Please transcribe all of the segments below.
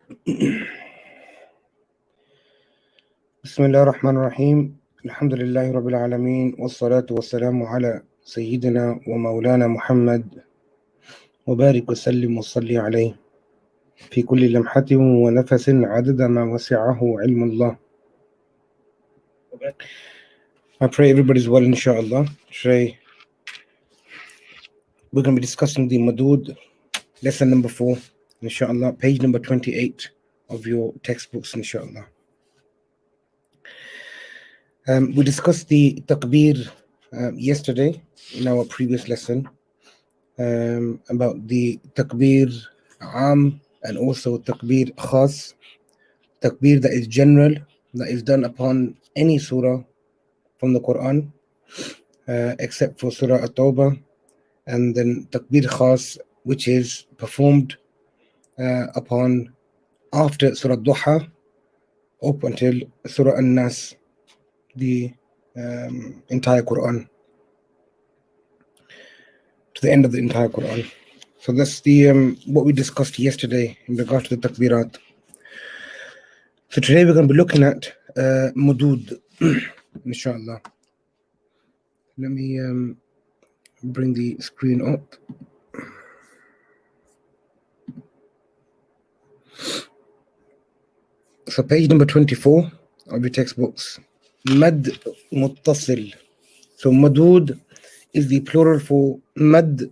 بسم الله الرحمن الرحيم الحمد لله رب العالمين والصلاة والسلام على سيدنا ومولانا محمد وبارك وسلم وصلي عليه في كل لمحة ونفس عدد ما وسعه علم الله. I pray everybody's well, inshallah. Today we're going to be discussing the Madud, lesson number 4, inshallah, page number 28 of your textbooks, inshallah. We discussed the takbir yesterday in our previous lesson about the takbir am and also takbir khas, takbir that is general, that is done upon any surah from the Quran except for Surah At-Tawbah, and then takbir khas, which is performed upon after Surah Duha up until Surah An-Nas, the entire Quran, to the end of the entire Quran. So that's the what we discussed yesterday in regards to the takbirat. So today we're going to be looking at Mudud, inshallah. Let me bring the screen up. So page number 24 of your textbooks. Mad muttasil. So Madud is the plural for mad.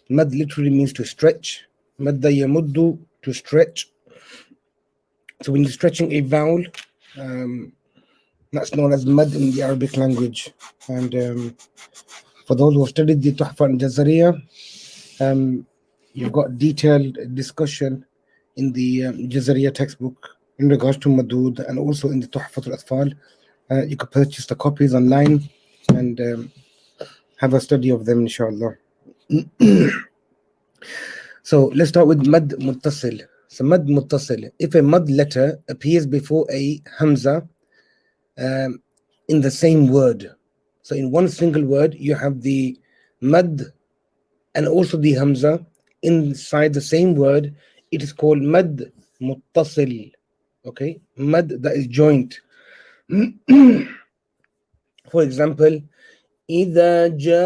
Mad literally means to stretch. Madda yamuddu, to stretch. So when you're stretching a vowel, that's known as mad in the Arabic language. And for those who have studied the Tuhfa and Jazariya, you've got detailed discussion in the Jazariya textbook in regards to Madud, and also in the Tuhfa al-Atfal. You could purchase the copies online and have a study of them, inshallah. So let's start with mad muttasil. So mad muttasil, if a mad letter appears before a Hamza in the same word. So in one single word, you have the mad and also the Hamza inside the same word. It is called mad muttasil. Okay, mad that is joint. For example, إذا جاء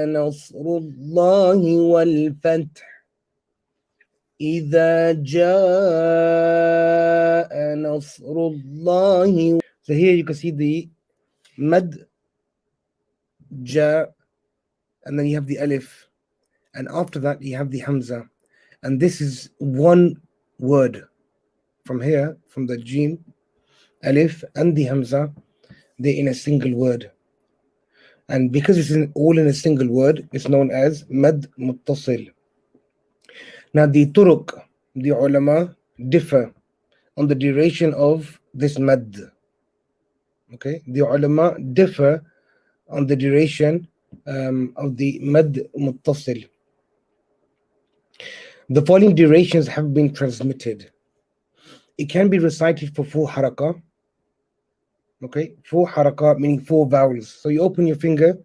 نصر الله والفتح. إذا جاء نصر الله. So here you can see the mad, ja, and then you have the alif, and after that you have the hamza, and this is one word. From here, from the jim, alif, and the hamza, they're in a single word, and because it's all in a single word, it's known as mad muttasil. Now the Turuq, the ulama, differ on the duration of this mad. Okay, the ulama differ on the duration of the mad muttasil. The following durations have been transmitted. It can be recited for 4 harakah. Okay, 4 harakah meaning 4 vowels. So you open your finger,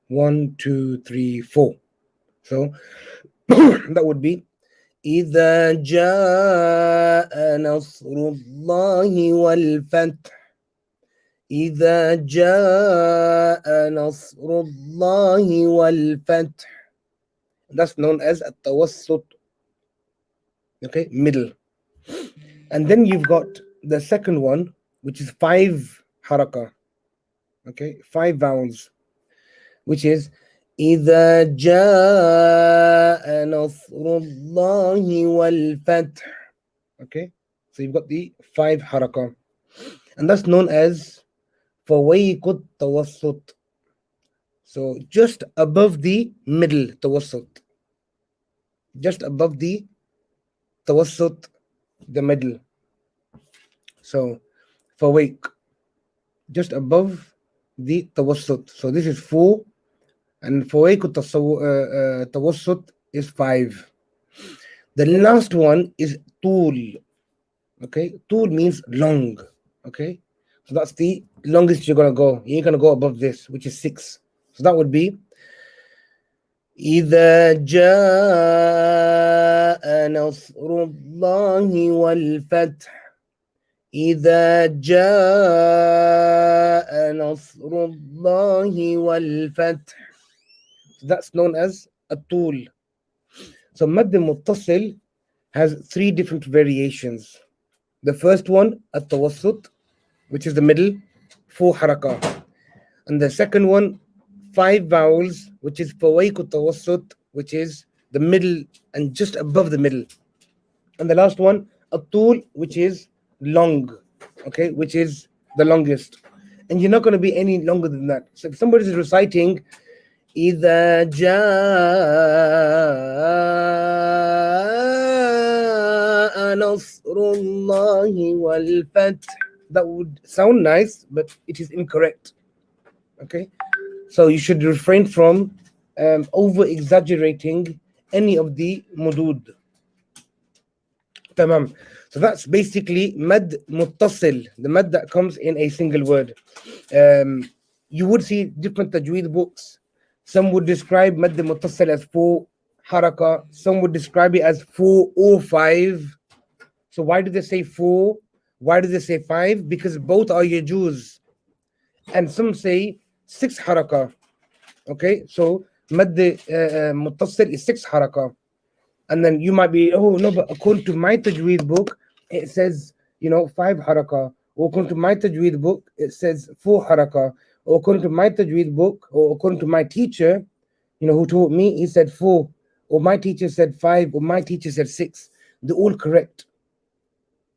1, 2, 3, 4. So that would be إذا جاء نصر الله والفتح. إذا جاء نصر الله والفتح. That's known as التوسط. Okay, middle. And then you've got the second one, which is 5 harakah. Okay, 5 vowels, which is إذا جاء نصر الله والفتح. Okay, so you've got the 5 harakah, and that's known as فويق التوسط. So just above the middle tawassut, just above the tawassut, the middle. So فويق, just above the tawassut. So this is 4, and فويق التوسط is 5. The last one is طول. Okay, طول means long. Okay, so that's the longest you're gonna go. You ain't gonna go above this, which is 6. So that would be إذا جاء نصر الله والفتح. إذا جاء نصر الله والفتح. That's known as الطول. So مد متصل has 3 different variations. The first one, التوسط, which is the middle, 4 حركة. And the second one, 5 vowels, which is فويق التوسط, which is the middle and just above the middle. And the last one, الطول, which is long, okay, which is the longest. And you're not going to be any longer than that. So if somebody is reciting إذا جاء نصر الله والفتح, that would sound nice, but it is incorrect. Okay, so you should refrain from over exaggerating any of the mudud. Tamam. So that's basically mad muttasil, the mad that comes in a single word. You would see different tajweed books. Some would describe mad muttasil as 4 haraka. Some would describe it as 4 or 5. So why do they say 4? Why do they say 5? Because both are yajuz. And some say 6 haraka. Okay, so mad muttasil is 6 haraka. And then you might be, oh no, but according to my tajweed book, it says, 5 haraka. Or according to my tajweed book, it says 4 haraka. Or according to my tajweed book, or according to my teacher, who taught me, he said 4. Or my teacher said 5. Or my teacher said 6. They're all correct.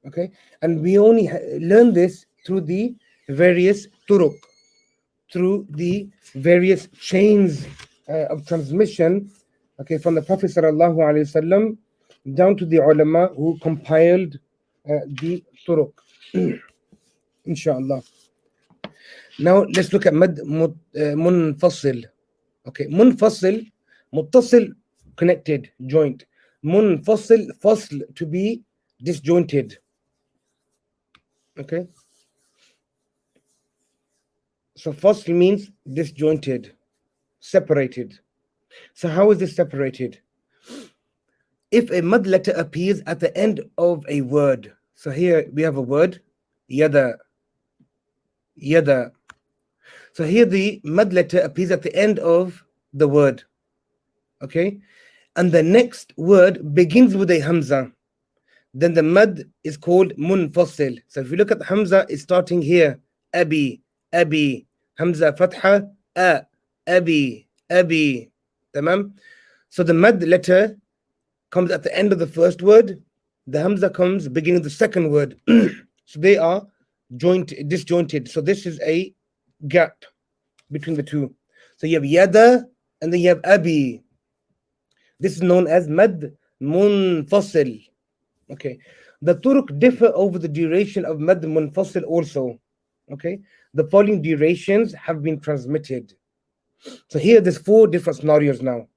Okay, and we only learn this through the various turuq, through the various chains of transmission, okay, from the Prophet sallallahu alaihi wasallam down to the ulama who compiled the turuq. Inshallah. Now let's look at mad munfasil. Okay, munfasil, muttasil, connected, joint. Munfasil, fasl, to be disjointed. Okay, so fasl means disjointed, separated. So how is this separated? If a mad letter appears at the end of a word, so here we have a word, yada, yada. So here the mad letter appears at the end of the word, okay, and the next word begins with a hamza, then the mad is called munfasil. So if you look at the hamza, it's starting here, abi, abi, hamza fatha, abi, abi. Tamam. So the mad letter comes at the end of the first word, the hamza comes beginning of the second word. So they are disjointed. So this is a gap between the two. So you have yada and then you have abi. This is known as mad munfasil. Okay, the turuq differ over the duration of mad munfasil also. Okay, the following durations have been transmitted. So here there's 4 different scenarios now.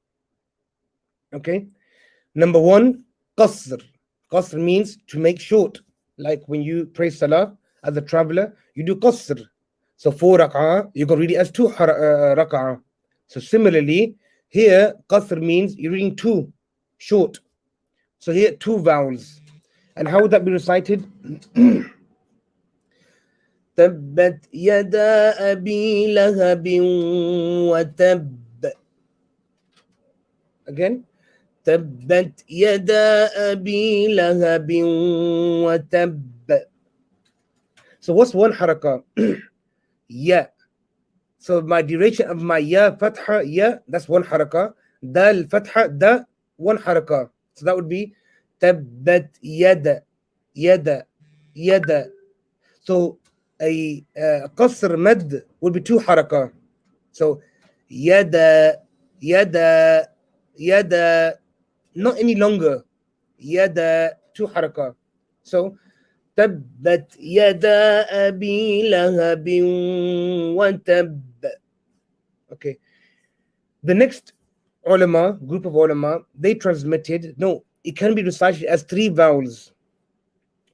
Okay, number 1, qasr. Qasr means to make short. Like when you pray salah as a traveler, you do qasr. So 4 rak'ah, you can read it as 2 rak'ah. So similarly, here qasr means you're reading 2, short. So here 2 vowels. And how would that be recited? تبت يدا أبي لهب وتب. Again, تبت يدا أبي لهب وتب. So what's 1 haraka? Ya. So my duration of my ya fatha, ya, that's 1 haraka. Dal fatha, da, 1 haraka. So that would be تبت يدا, يدا, يدا. So a qasr mad would be 2 haraka. So yada, yada, yada, not any longer. Yada, 2 haraka. So tabbat yada abi lahabin wa tab. Okay. The next group of ulama, they transmitted, no, it can be recited as 3 vowels.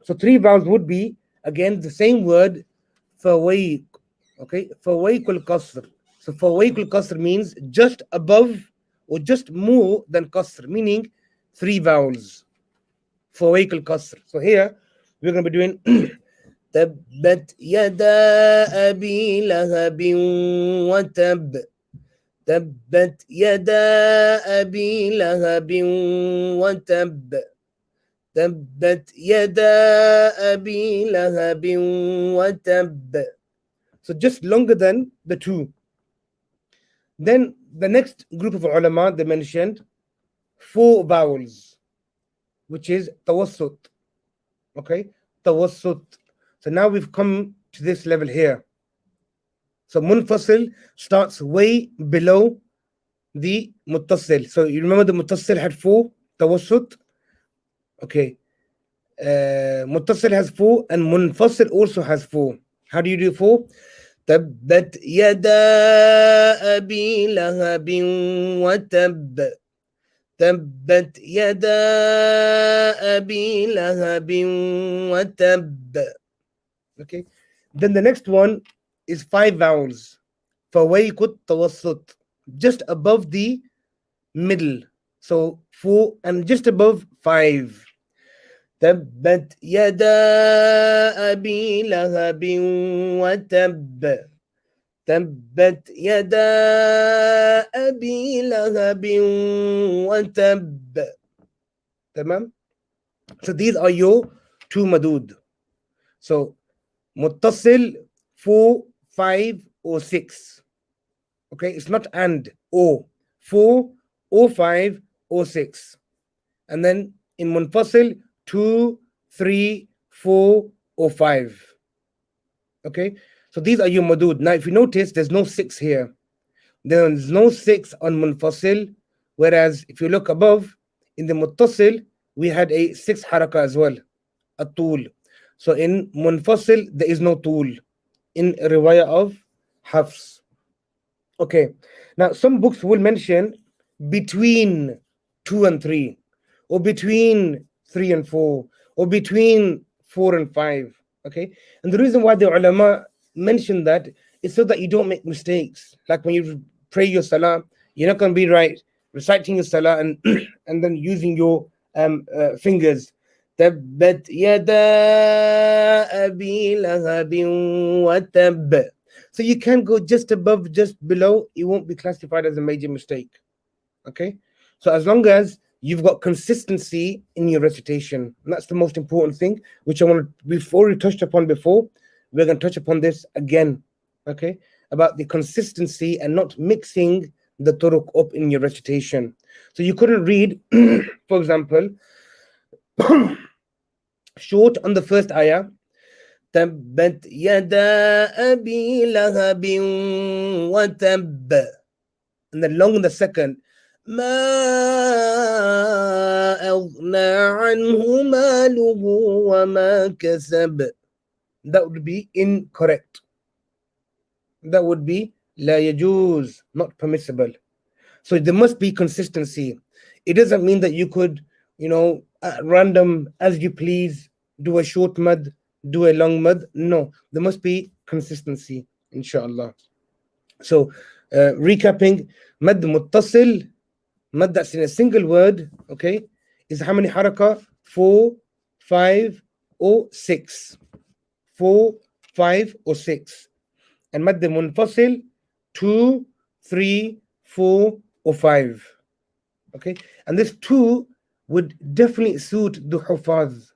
So 3 vowels would be, again, the same word, fawaiq. Okay, fawaiq al-qasr. So fawaiq al-qasr means just above or just more than qasr, meaning 3 vowels for vehicle qasr. So here we're going to be doing تبت يدا أبي لهب وتب تبت يدا أبي لهب وتب تبت يدا أبي لهب وتب. So just longer than the 2. Then the next group of ulama, they mentioned 4 vowels, which is tawassut. Okay, tawassut. So now we've come to this level here. So munfasil starts way below the muttasil. So you remember the muttasil had 4, tawassut. Okay, muttasil has 4 and munfasil also has 4. How do you do 4? تبت يدا أبي لهب وتب تبت يدا أبي لهب وتب. Okay, then the next one is 5 vowels فويكت توسط, just above the middle. So 4 and just above 5. تبت يدا أبي لهب وتب تبت يدا أبي لهب وتب. تمام. So these are your 2 madud. So muttasil 4, 5 or 6. Okay, it's not and or 4 or 5 or 6. And then in munfasil 2, 3, 4 or 5. Okay, so these are your madud. Now if you notice, there's no 6 here. There's no 6 on munfasil, whereas if you look above in the muttasil, we had a 6 haraka as well, a tool. So in munfasil there is no tool in riwayah of Hafs. Okay, now some books will mention between 2 and 3, or between 3 and 4, or between 4 and 5. Okay, and the reason why the ulama mention that is so that you don't make mistakes. Like when you pray your salah, you're not going to be right reciting your salah and and then using your fingers. تبت يدا أبي لهب وتب. So you can go just above, just below. It won't be classified as a major mistake. Okay, so as long as you've got consistency in your recitation, and that's the most important thing, which I want to, we've already touched upon before. We're going to touch upon this again. Okay, about the consistency and not mixing the turuq up in your recitation. So you couldn't read, for example, short on the first ayah, تبت يدا أبي لهب وتب, and then long in the second, ما أغنى عنه ماله وما كسب. That would be incorrect. That would be لا يجوز, not permissible. So there must be consistency. It doesn't mean that you could, at random, as you please, do a short mad, do a long mad. No, there must be consistency, inshallah. So recapping, mad muttasil, mad that's in a single word, okay, is how many haraka? 4, 5 or 6. 4, 5 or 6. And mad munfasil 2, 3, 4 or 5. Okay, and this 2 would definitely suit the hufaz.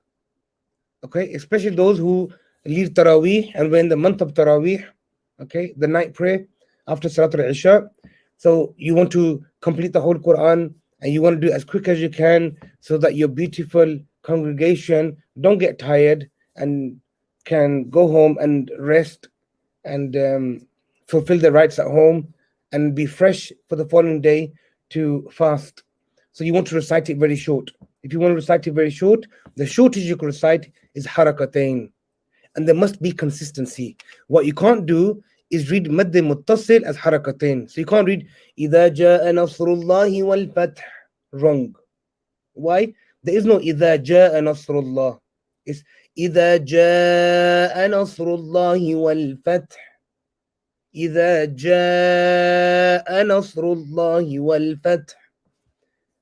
Okay, especially those who leave Taraweeh and we're in the month of Taraweeh, okay, the night prayer after Salatul Isha. So you want to complete the whole Quran and you want to do it as quick as you can so that your beautiful congregation don't get tired and can go home and rest and fulfill their rights at home and be fresh for the following day to fast. So you want to recite it very short. If you want to recite it very short, the shortest you can recite is harakatain. And there must be consistency. What you can't do is read مد متصل as harakatain. So you can't read إذا جاء نصر الله والفتح. Wrong. Why? There is no إذا جاء نصر الله. It's إذا جاء نصر الله والفتح. إذا جاء نصر الله والفتح.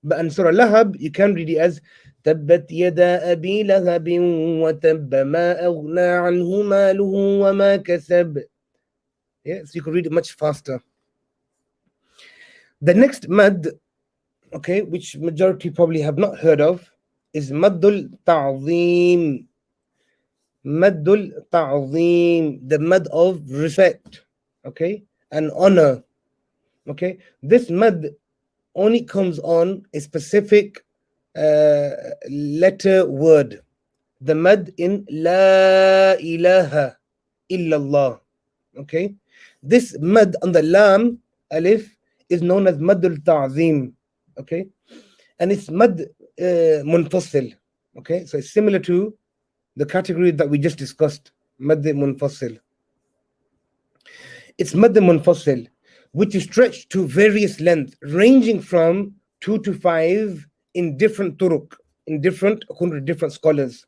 But in Surah Lahab, you can read it as تبت يدا أبي لهب وتب ما أغنى عنه ماله وما كسب. Yeah, so you can read it much faster. The next mad, okay, which majority probably have not heard of, is maddul ta'zeem. Maddul ta'zeem, the mad of respect, okay, and honor. Okay, this mad only comes on a specific letter word. The mad in La ilaha illallah. Okay, this mad on the lam alif is known as mad al-ta'zim. Okay, and it's mad munfasil. Okay, so it's similar to the category that we just discussed, mad munfasil. It's mad munfasil, which is stretched to various lengths, ranging from 2 to 5 in different turuq, according to different scholars.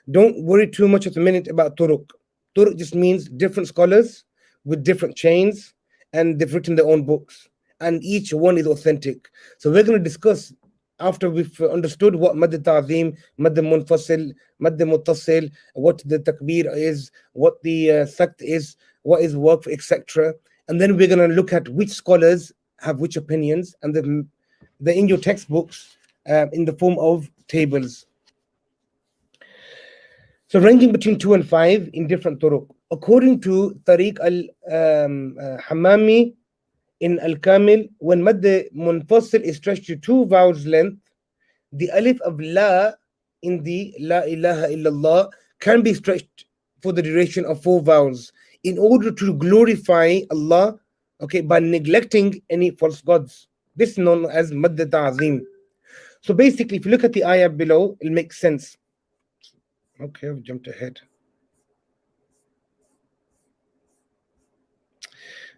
Don't worry too much at the minute about turuq. Turuq just means different scholars with different chains, and they've written their own books, and each one is authentic. So we're going to discuss, after we've understood what mad ta'zim, mad munfasil, mad muttasil, what the takbir is, what the sakt is, what is waqf, etc. And then we're going to look at which scholars have which opinions, and they're in your textbooks in the form of tables. So ranging between 2 and 5 in different turuq. According to Tariq al-Hammami in Al-Kamil, when mad munfasil is stretched to 2 vowels length, the alif of la in the La ilaha illallah can be stretched for the duration of 4 vowels in order to glorify Allah, okay, by neglecting any false gods. This is known as mad ta'zim. So basically, if you look at the ayah below, it'll make sense. Okay, I've jumped ahead.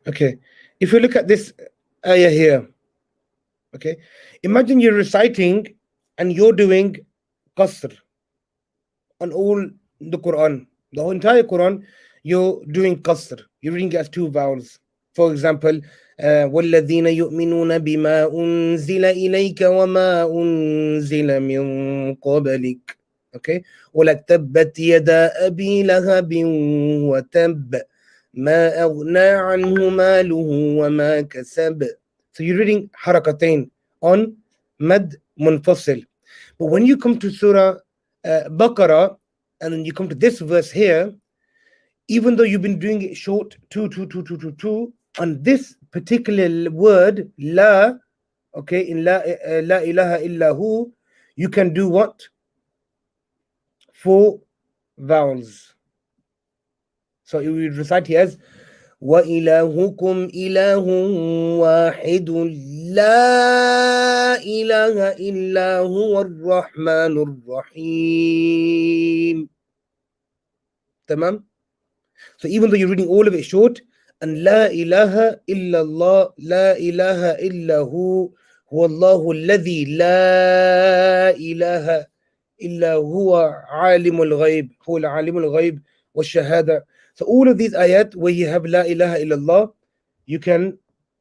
Okay, if you look at this ayah here, okay, imagine you're reciting and you're doing qasr on all the Quran, the whole entire Quran, you're doing qasr. You're reading it as 2 vowels. For example, وَالَّذِينَ يُؤْمِنُونَ بِمَا أُنزِلَ إِلَيْكَ وَمَا أُنزِلَ مِن قَبْلِكَ. Okay, وَلَا تَبَّتْ يَدَا أَبِي لَهَبٍ وَتَبَّ مَا أَغْنَى عَنْهُ مَالُهُ وَمَا كَسَبَ. So you're reading harakatain on mad munfasil. But when you come to Surah Baqarah, and then you come to this verse here, even though you've been doing it short, 2, 2, 2, 2, 2, 2, on this particular word, la, okay, in la ilaha illahu, you can do what? 4 vowels. So you will recite here as وَإِلَهُكُمْ إِلَهٌ وَاحِدٌ لَا إِلَهَ إِلَّا هُوَ الرَّحْمَنُ الرَّحِيمُ. Tamam? So even though you're reading all of it short, and La ilaha illallah, La ilaha illahu, huwa Allahu alladhi la ilaha illa huwa alimul ghaib, huwa alimul ghaib wa shahada. So all of these ayat where you have La ilaha illallah, you can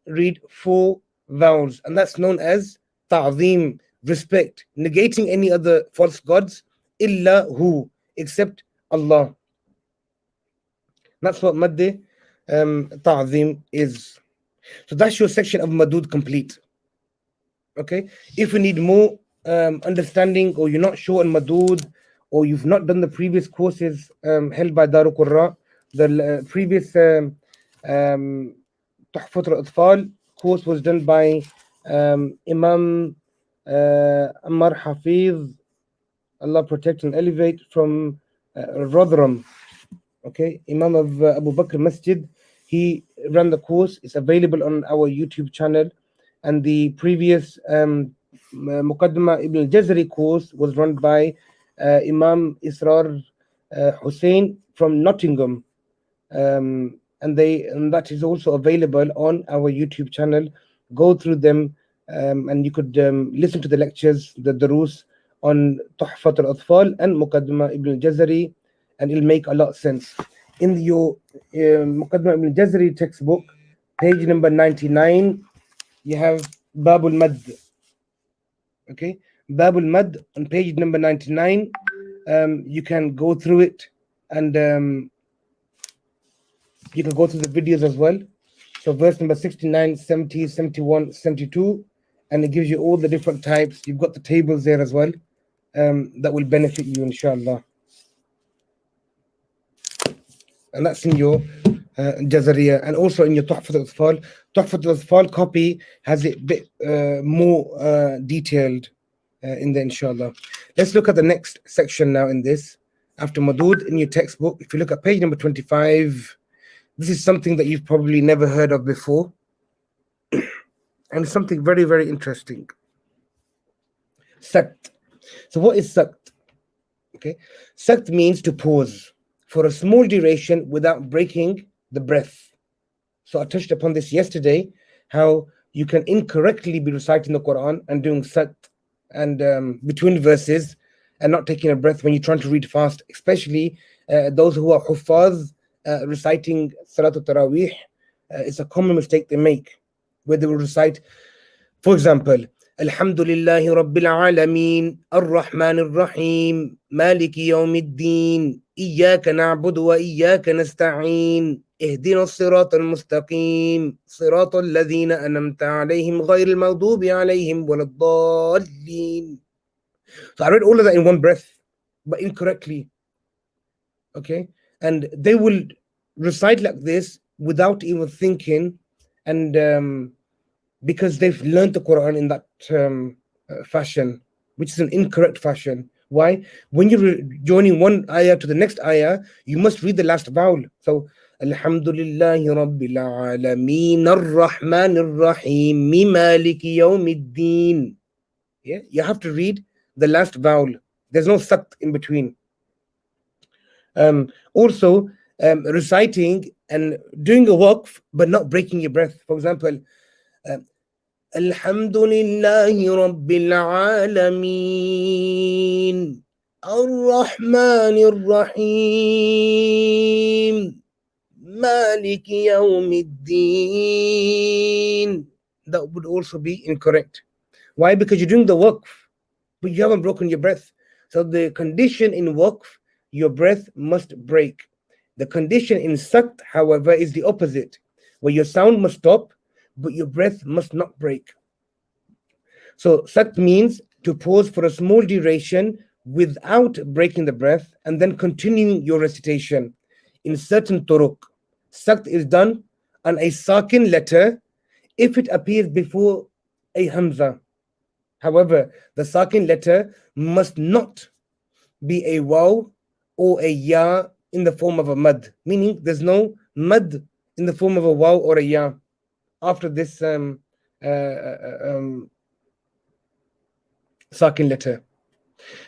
read 4 vowels, and that's known as ta'zim, respect, negating any other false gods, illa hu, except Allah. That's what mad ta'zim is. So that's your section of madud complete. Okay, if you need more understanding, or you're not sure on madud, or you've not done the previous courses held by Darul Qurra, the previous Tuhfat al-Atfal course was done by Imam Ammar Hafiz, Allah protect and elevate, from Rotherham. Okay, Imam of Abu Bakr Masjid, he ran the course. It's available on our YouTube channel. And the previous Muqaddimah Ibn al-Jazari course was run by Imam Israr Hussein from Nottingham. And that is also available on our YouTube channel. Go through them, and you could listen to the lectures, the durus on Tuhfat al-Atfal and Muqaddimah Ibn al-Jazari, and it'll make a lot of sense. In your Muqaddimah Ibn al-Jazari textbook, page number 99, you have Babul Mad. Okay, Babul Mad on page number 99. You can go through it, and you can go through the videos as well. So verse number 69, 70, 71, 72, and it gives you all the different types. You've got the tables there as well, that will benefit you, inshallah. And that's in your Jazariya, and also in your Tuhfat al-Atfal. Tuhfat al-Atfal copy has it a bit more detailed in there, inshallah. Let's look at the next section now in this. After Madud in your textbook, if you look at page number 25, this is something that you've probably never heard of before, and something very, very interesting. Sakt. So what is sakt? Okay, sakt means to pause for a small duration without breaking the breath. So I touched upon this yesterday, how you can incorrectly be reciting the Quran and doing sakt and between verses and not taking a breath when you're trying to read fast, especially those who are huffaz, reciting Salatul Taraweeh. It's a common mistake they make, where they will recite, for example, Alhamdulillahi Rabbil Alameen, Ar-Rahman Ar-Rahim, Maliki Yawmiddin, Iyyaka na'budu wa Iyyaka nasta'een, Ihdina as-sirata al-mustaqim, Sirata alladhina an'amta alayhim, ghayri al-maghdubi alayhim waladdallin. So I read all of that in one breath, but incorrectly. Okay, and they will recite like this without even thinking, and because they've learned the Quran in that fashion, which is an incorrect fashion. Why? When you're joining one ayah to the next ayah, you must read the last vowel. So, Alhamdulillahi Rabbil Alameen, Ar-Rahman Ar-Rahim, Maliki Yawmiddin. Yeah, you have to read the last vowel. There's no sakt in between. Also, reciting and doing a waqf, but not breaking your breath. For example, Alhamdulillahi Rabbil Alameen, Ar-Rahman Ar-Rahim, Maliki Yawmiddin. That would also be incorrect. Why? Because you're doing the waqf, but you haven't broken your breath. So the condition in waqf, your breath must break. The condition in sakt, however, is the opposite, where your sound must stop, but your breath must not break. So sakt means to pause for a small duration without breaking the breath and then continuing your recitation. In certain turuq, sakt is done on a sakin letter if it appears before a Hamza. However, the sakin letter must not be a waw or a ya in the form of a mad, meaning there's no mad in the form of a waw or a ya after this sakin letter.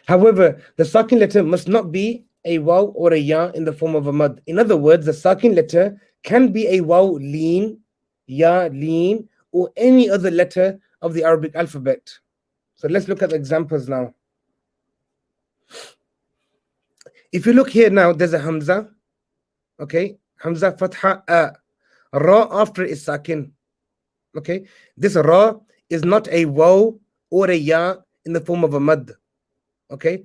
However, the sakin letter must not be a waw or a ya in the form of a mad. In other words, the sakin letter can be a waw lean, ya lean, or any other letter of the Arabic alphabet. So let's look at the examples now. If you look here now, there's a Hamza. Okay, Hamza Fatha A. Ra after is sakin. Okay, this Ra is not a waw or a ya in the form of a mad. Okay,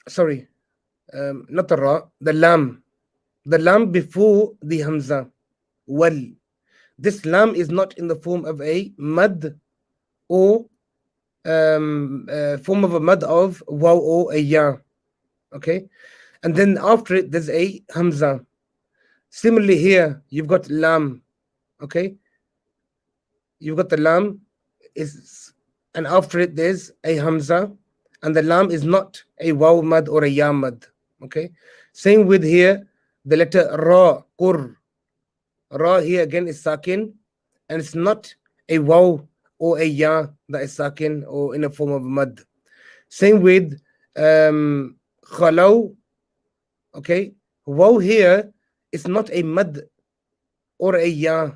sorry, not the Ra, the Lam. The Lam before the Hamza. Wal. This Lam is not in the form of a mad or form of a mad of waw or a ya. Okay, and then after it there's a Hamza. Similarly here you've got Lam. Okay, you've got the Lam is, and after it there's a Hamza, and the Lam is not a waw mad or a ya mad. Okay, same with here the letter Ra, Qur. Ra here again is sakin, and it's not a waw or a ya that is sakin or in a form of mad. Same with khalaw. Okay, waw here is not a mad or a ya.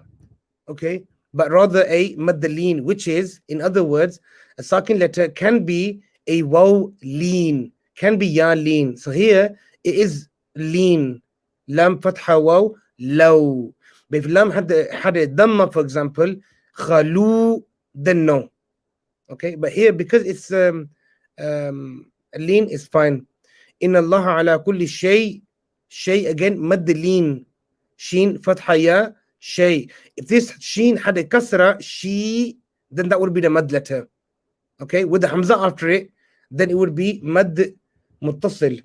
Okay, but rather a mad-lean, which is, in other words, a sakin letter can be a waw lean, can be ya lean. So here it is lean, Lam fatha waw, law. But if lam had a dhamma, for example, khalu, then no. Okay, but here because it's lean is fine. Inna Allah ala kulli shay again mad lean. Sheen fatha ya shay. If this sheen had a kasra she, then that would be the mad letter. Okay, with the hamza after it, then it would be mad muttasil.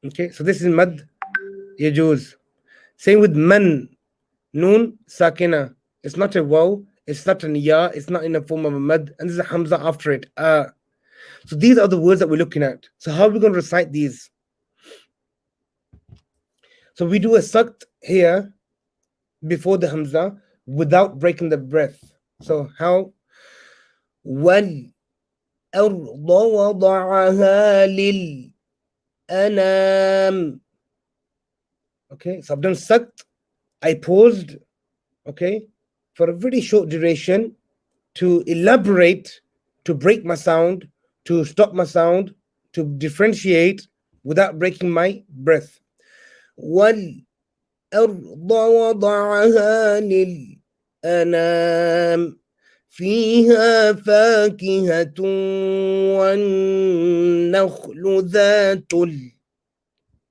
Okay, so this is mad yajuz. Same with man, noon sakina. It's not a waw, it's not an ya, it's not in the form of a mad, and there's a hamza after it. So these are the words that we're looking at. So how are we going to recite these? So we do a sakt here before the hamza without breaking the breath. So how? وَالْأَرْضَ وَضَعَهَا لِلْأَنَامِ. Okay, so I've done sakt. I paused, okay, for a very short duration to elaborate, to break my sound, to stop my sound, to differentiate without breaking my breath. وَالْأَرْضَ وَضَعَهَا لِلْأَنَامِ فيها فاكهة والنخل ذات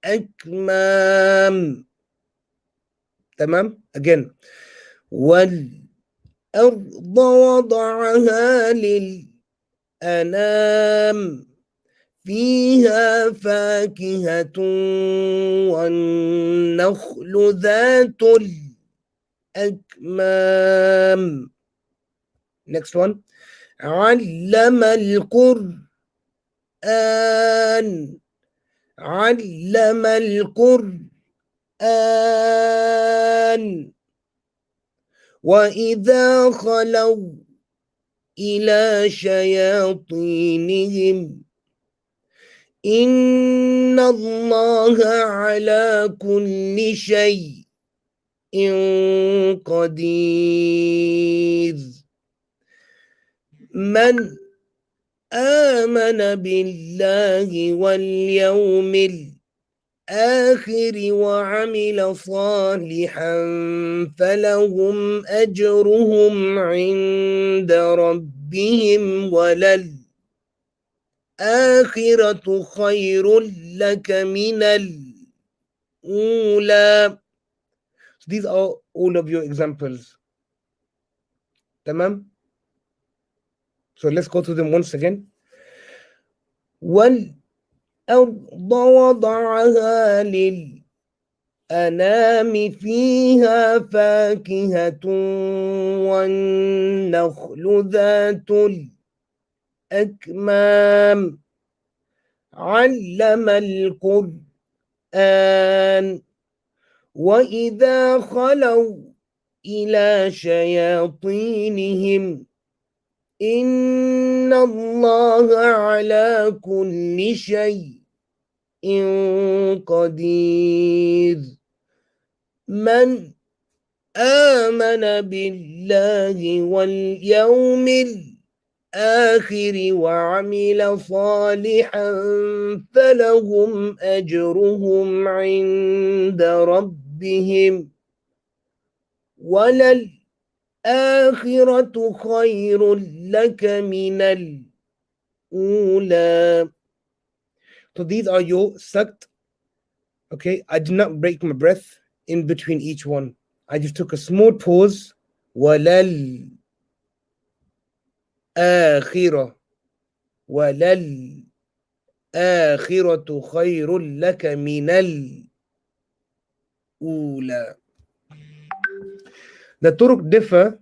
الأكمام. تمام. Again. والأرض وضعها للأنام فيها فاكهة والنخل ذات الأكمام. Next one. علم القرآن. علم القرآن وإذا خلوا إلى شياطينهم إن الله على كل شيء قدير. من آمن بالله واليوم الآخر وعمل صالحا فلهم أجرهم عند ربهم وللآخرة خير لك من الأولى. So these are all of your examples. Tamam? So let's go through them once again. والأرض وضعها للأنام فيها فاكهة والنخل ذات الأكمام علم القرآن وإذا خلوا إلى شياطينهم إن الله على كل شيء قدير. من آمن بالله واليوم الآخر وعمل صالحا فلهم أجرهم عند ربهم وللآخرة خير لك من الأولى. So these are your sakt. Okay, I did not break my breath in between each one. I just took a small pause. وَلَلْآخِرَةُ وَلَلْآخِرَةُ خَيْرٌ لَكَ مِنَ الْأُولَى. The Turuq differ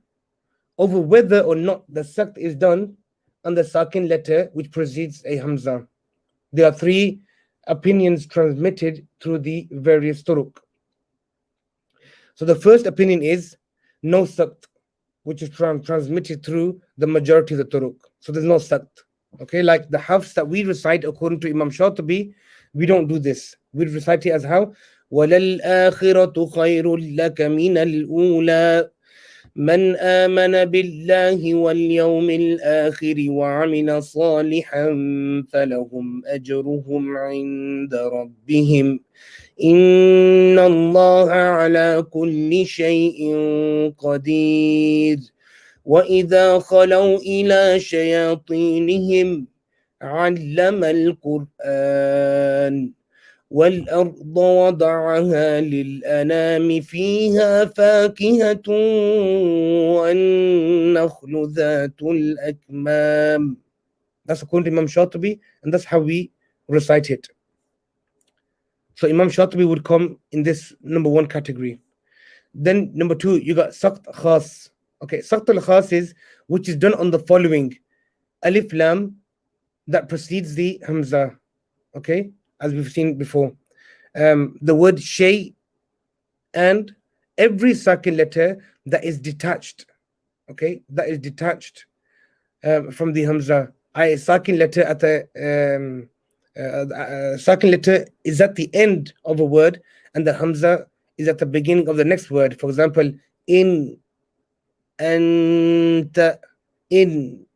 over whether or not the sakt is done on the sakin letter which precedes a hamza. There are three opinions transmitted through the various Turuq. So the first opinion is no sakt, which is transmitted through the majority of the Turuq. So there's no sakt. Okay, like the Hafs that we recite according to Imam Shatibi, we don't do this. We recite it as how? وَلَلْآخِرَةُ خَيْرٌ لَكَ مِنَ الْأُولَى من آمن بالله واليوم الآخر وعمل صالحا فلهم أجرهم عند ربهم إن الله على كل شيء قدير وإذا خلوا إلى شياطينهم علم القرآن والأرض وضعها للأنام فيها فاكهة والنخل ذات الأكمام. That's according to Imam Shatibi, and that's how we recite it. So Imam Shatibi would come in this number one category. Then number two, you got sakt khas. Okay, sakt al-khas is which is done on the following alif lam that precedes the hamza. Okay, as we've seen before. The word shay and every sakin letter that is detached. Okay, that is detached from the hamza. Sakin letter at the sakin letter is at the end of a word, and the hamza is at the beginning of the next word. For example, in, anta, in,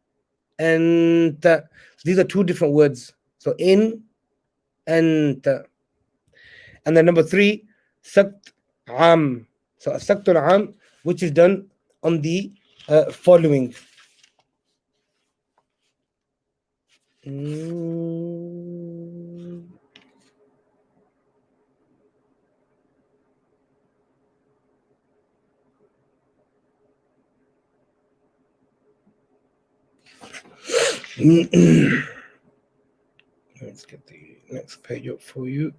anta. So these are two different words. So in, anta. And then number three, sakt am. So a sakt al-am, which is done on the following. Let's get the next page up for you.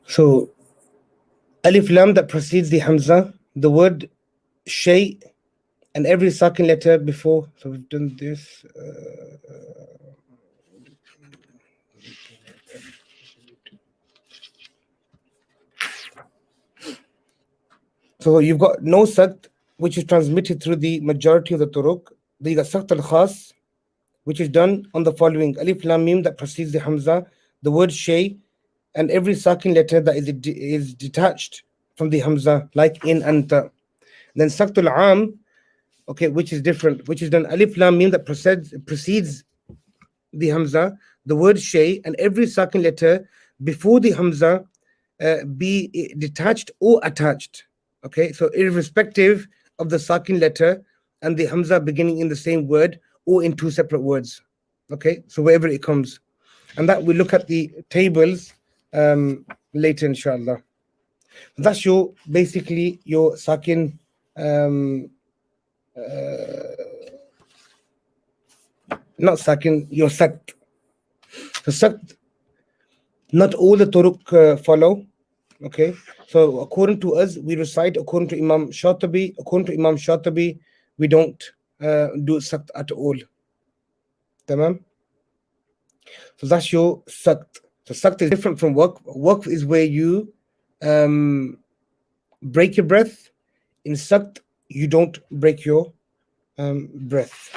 So, alif lam that precedes the hamza, the word shay, and every sakin letter before. So we've done this. So you've got no sakt, which is transmitted through the majority of the turuq. Then you got sakt al-khas, which is done on the following alif lam mim that precedes the hamza, the word shay, and every sakin letter that is detached from the hamza, like in, anta. Then sakt al-am, okay, which is different, which is done alif lam mim that precedes the hamza, the word shay, and every sakin letter before the hamza be detached or attached. Okay, so irrespective of the sakin letter and the hamza beginning in the same word or in two separate words. Okay, so wherever it comes. And that we'll look at the tables later, inshallah. That's your basically your sakin not sakin, your sakt. So sakt, not all the turuq follow. Okay, so according to us, we recite according to Imam Shatibi. According to Imam Shatibi, we don't do sakt at all. Tamam? So that's your sakt. So sakt is different from waqf. Waqf is where you break your breath. In sakt, you don't break your breath.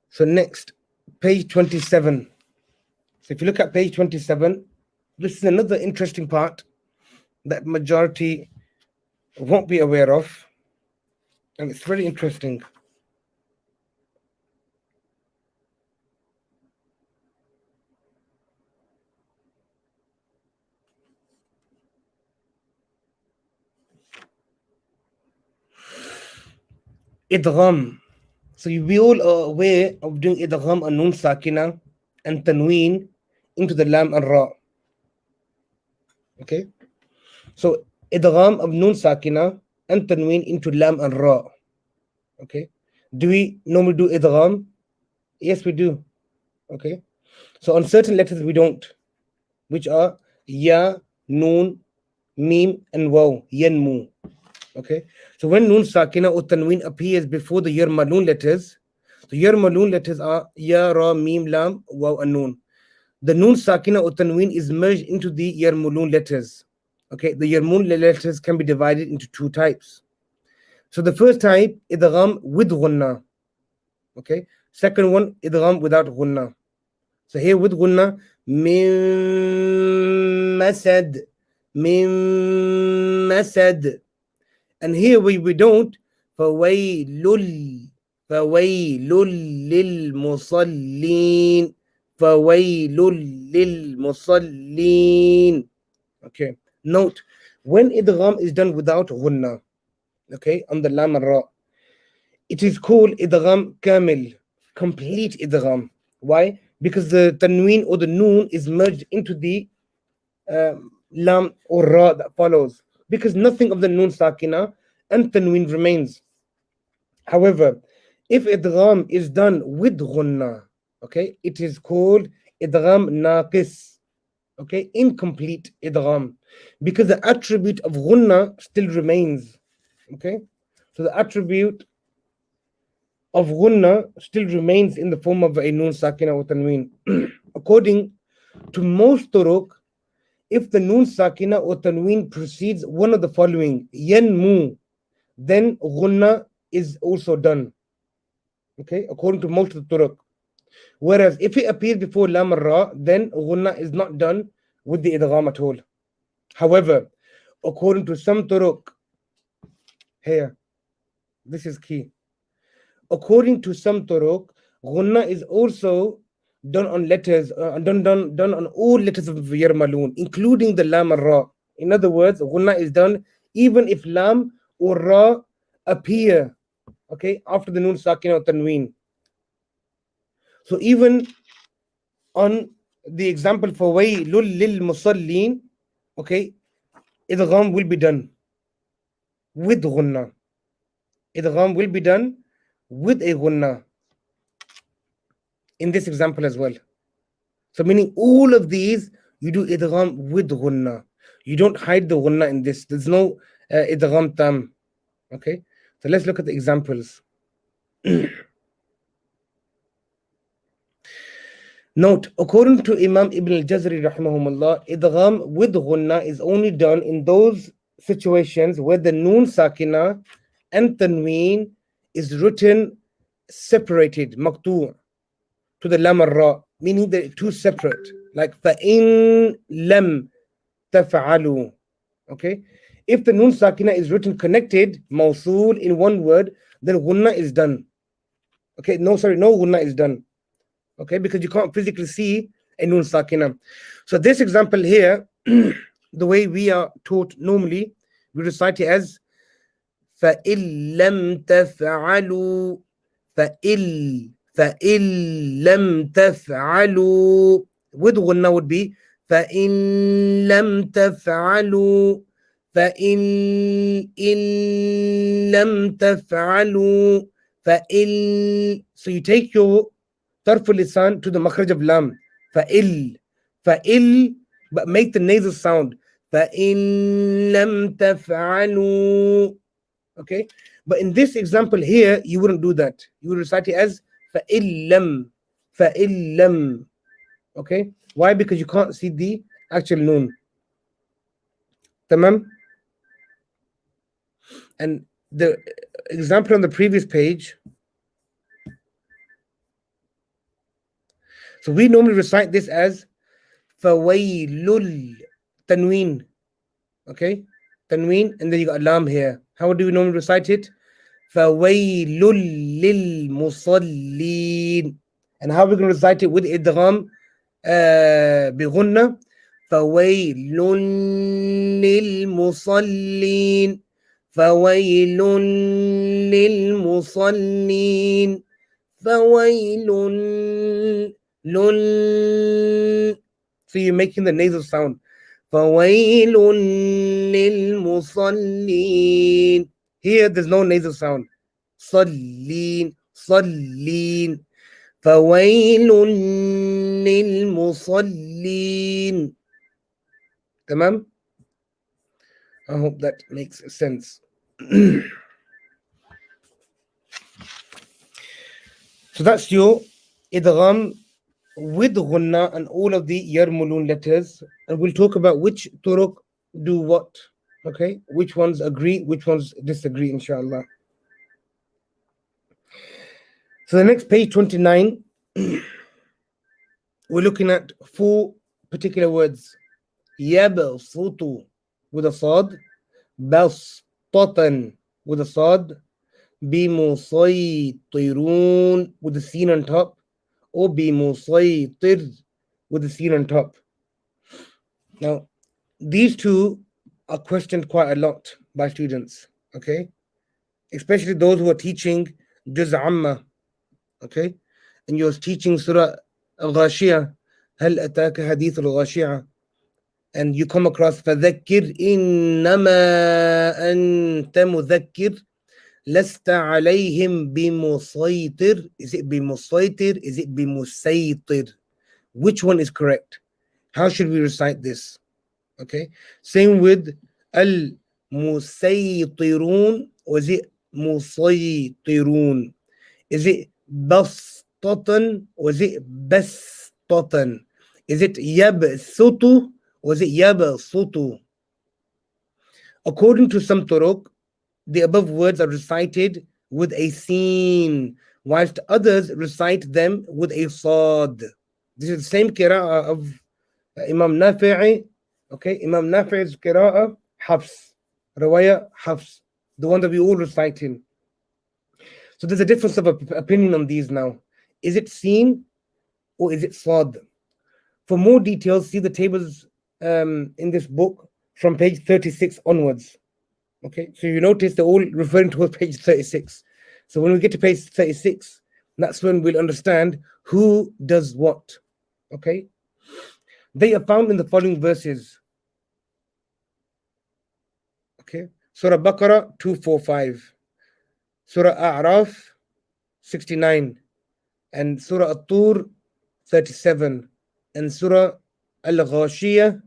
So next, page 27. So if you look at page 27, this is another interesting part that majority won't be aware of. And it's very interesting. Idgham. So we all are aware of doing idgham and nun sakina and tanween into the lam and ra. Okay. So idgham of nun sakina and tanween into lam and ra. Okay. Do we normally do idgham? Yes, we do. Okay. So on certain letters we don't, which are ya, noon, mim, and waw, yanmu. Okay. So when noon sakina or tanween appears before the yer maloon letters, the yer maloon letters are ya, ra, mim, lam, waw, and noon. the noon sakina or tanween is merged into the yarmulun letters. Okay, the yarmulun letters can be divided into two types. So the first type, idgham with gunna. Okay, second one, idgham without gunna. So here with gunna, min masad, min masad. And here we don't, فويل فويل للمصلين فويل للمصلين. Okay, note, when idgham is done without ghunna, okay, on the lam and ra, it is called idgham kamil, complete idgham. Why? Because the tanween or the noon is merged into the lam or ra that follows, because nothing of the noon sakina and tanween remains. However, if idgham is done with ghunna, okay, it is called idgham naqis, okay, incomplete idgham, because the attribute of ghunna still remains. Okay, so the attribute of ghunna still remains in the form of a noon sakina or tanween. According to most turuq, if the noon sakina or tanween precedes one of the following, yanmu, then ghunna is also done. Okay, according to most of the turuq. Whereas if it appears before lam ra, then ghunna is not done with the idgham at all. However, according to some turuq, here, this is key. According to some turuq, ghunna is also done on letters, done on all letters of yarmalun, including the lam and ra. In other words, ghunna is done even if lam or ra appear, okay, after the noon sakina or tanween. So even on the example for waylul lil musallin, okay, idgham will be done with ghunna. Idgham will be done with a ghunna in this example as well. So meaning all of these, you do idgham with ghunna. You don't hide the ghunna in this. There's no idgham tam. Okay, so let's look at the examples. Note, according to Imam Ibn al-Jazari rahimahumullah, idgham with ghunna is only done in those situations where the noon sakina and tanween is written separated, maqtu', to the lam ra, meaning they're two separate. Like فَإِن لَمْ تَفْعَلُوا. Okay, if the noon sakina is written connected, mawsool in one word, then ghunna is done. Okay, no ghunna is done. Okay, because you can't physically see a noon sakina. So this example here, the way we are taught normally, we recite it as فَإِن لَمْ تَفْعَلُوا فَإِن لَمْ تَفْعَلُوا. With ghunna would be فَإِن لَمْ تَفْعَلُوا فَإِن لَمْ تَفْعَلُوا فَإِن. So you take your tarful lisan to the makhraj of lam, fa'il, but make the nasal sound, fa'in lam taf'alu. Okay, but in this example here, you wouldn't do that. You would recite it as fa'il lam. Okay, why? Because you can't see the actual noon. Tamam. And the example on the previous page. So we normally recite this as fawailul, tanween. Okay, tanween, and then you got a lam here. How do we normally recite it? Fawailul lil musallin. And how are we going to recite it with idgham bighunna? Fawailul lil musallin. Fawailul lil musallin. Fawailul. So you're making the nasal sound. فَوَيْلٌ لِلْمُصَلِّينَ. Here there's no nasal sound. صَلِّينَ. فَوَيْلٌ لِلْمُصَلِّينَ. Tamam? I hope that makes sense. So that's your idgham with ghunna and all of the yarmulun letters, and we'll talk about which turuq do what. Okay, which ones agree, which ones disagree, inshallah. So the next page 29, we're looking at four particular words. Yabsutu with a sad, bastatan with a sad, bimusaytirun with the sin on top, or bimusaytir with the sin on top. Now, these two are questioned quite a lot by students, okay? Especially those who are teaching Juz Amma, okay? And you're teaching Surah Al-Ghashiyah, هل أتاك حديث الغاشية, and you come across فذكر إنما أنت مذكر لست عليهم بمسيطر. Is it بمسيطر? Is it بمسيطر? Which one is correct? How should we recite this? Okay, same with al-musaytirun, or is it musaytirun? Is it bastatan, or is it bastatan? Is it yabsutu, or is it yabsutu? According to some turuq, the above words are recited with a sin, whilst others recite them with a sad. This is the same qira'ah of Imam Nafi'i. Okay, Imam Nafi'i's qira'ah, Hafs, Rawaya Hafs, the one that we all reciting. So there's a difference of opinion on these now. Is it seen or is it sad? For more details, see the tables in this book from page 36 onwards. Okay, so you notice they're all referring to page 36. So when we get to page 36, that's when we'll understand who does what. Okay, they are found in the following verses. Okay, Surah Baqarah 245, Surah A'raf 69, and Surah At-Tur 37, and Surah Al-Ghashiyah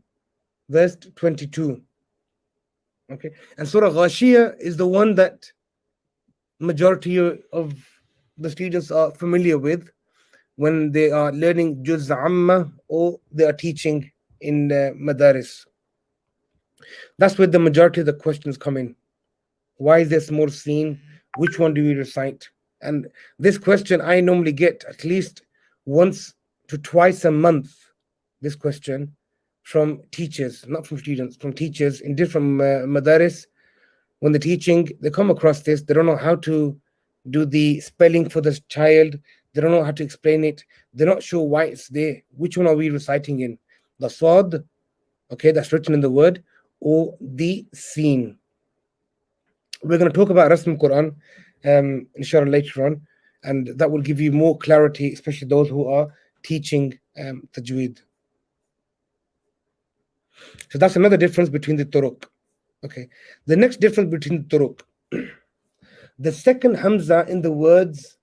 verse 22. Okay, and Surah Ghashiyah is the one that majority of the students are familiar with when they are learning Juz Amma or they are teaching in Madaris. That's where the majority of the questions come in. Why is this more seen? Which one do we recite? And this question I normally get at least once to twice a month, this question from teachers, not from students, from teachers in different Madaris. When they're teaching, they come across this. They don't know how to do the spelling for the child. They don't know how to explain it. They're not sure why it's there. Which one are we reciting in? The sad, okay, that's written in the word, or the scene. We're going to talk about Rasm Quran, inshallah, later on, and that will give you more clarity, especially those who are teaching tajweed. So that's another difference between the turuq. Okay, the next difference between the turuq. The second Hamza in the words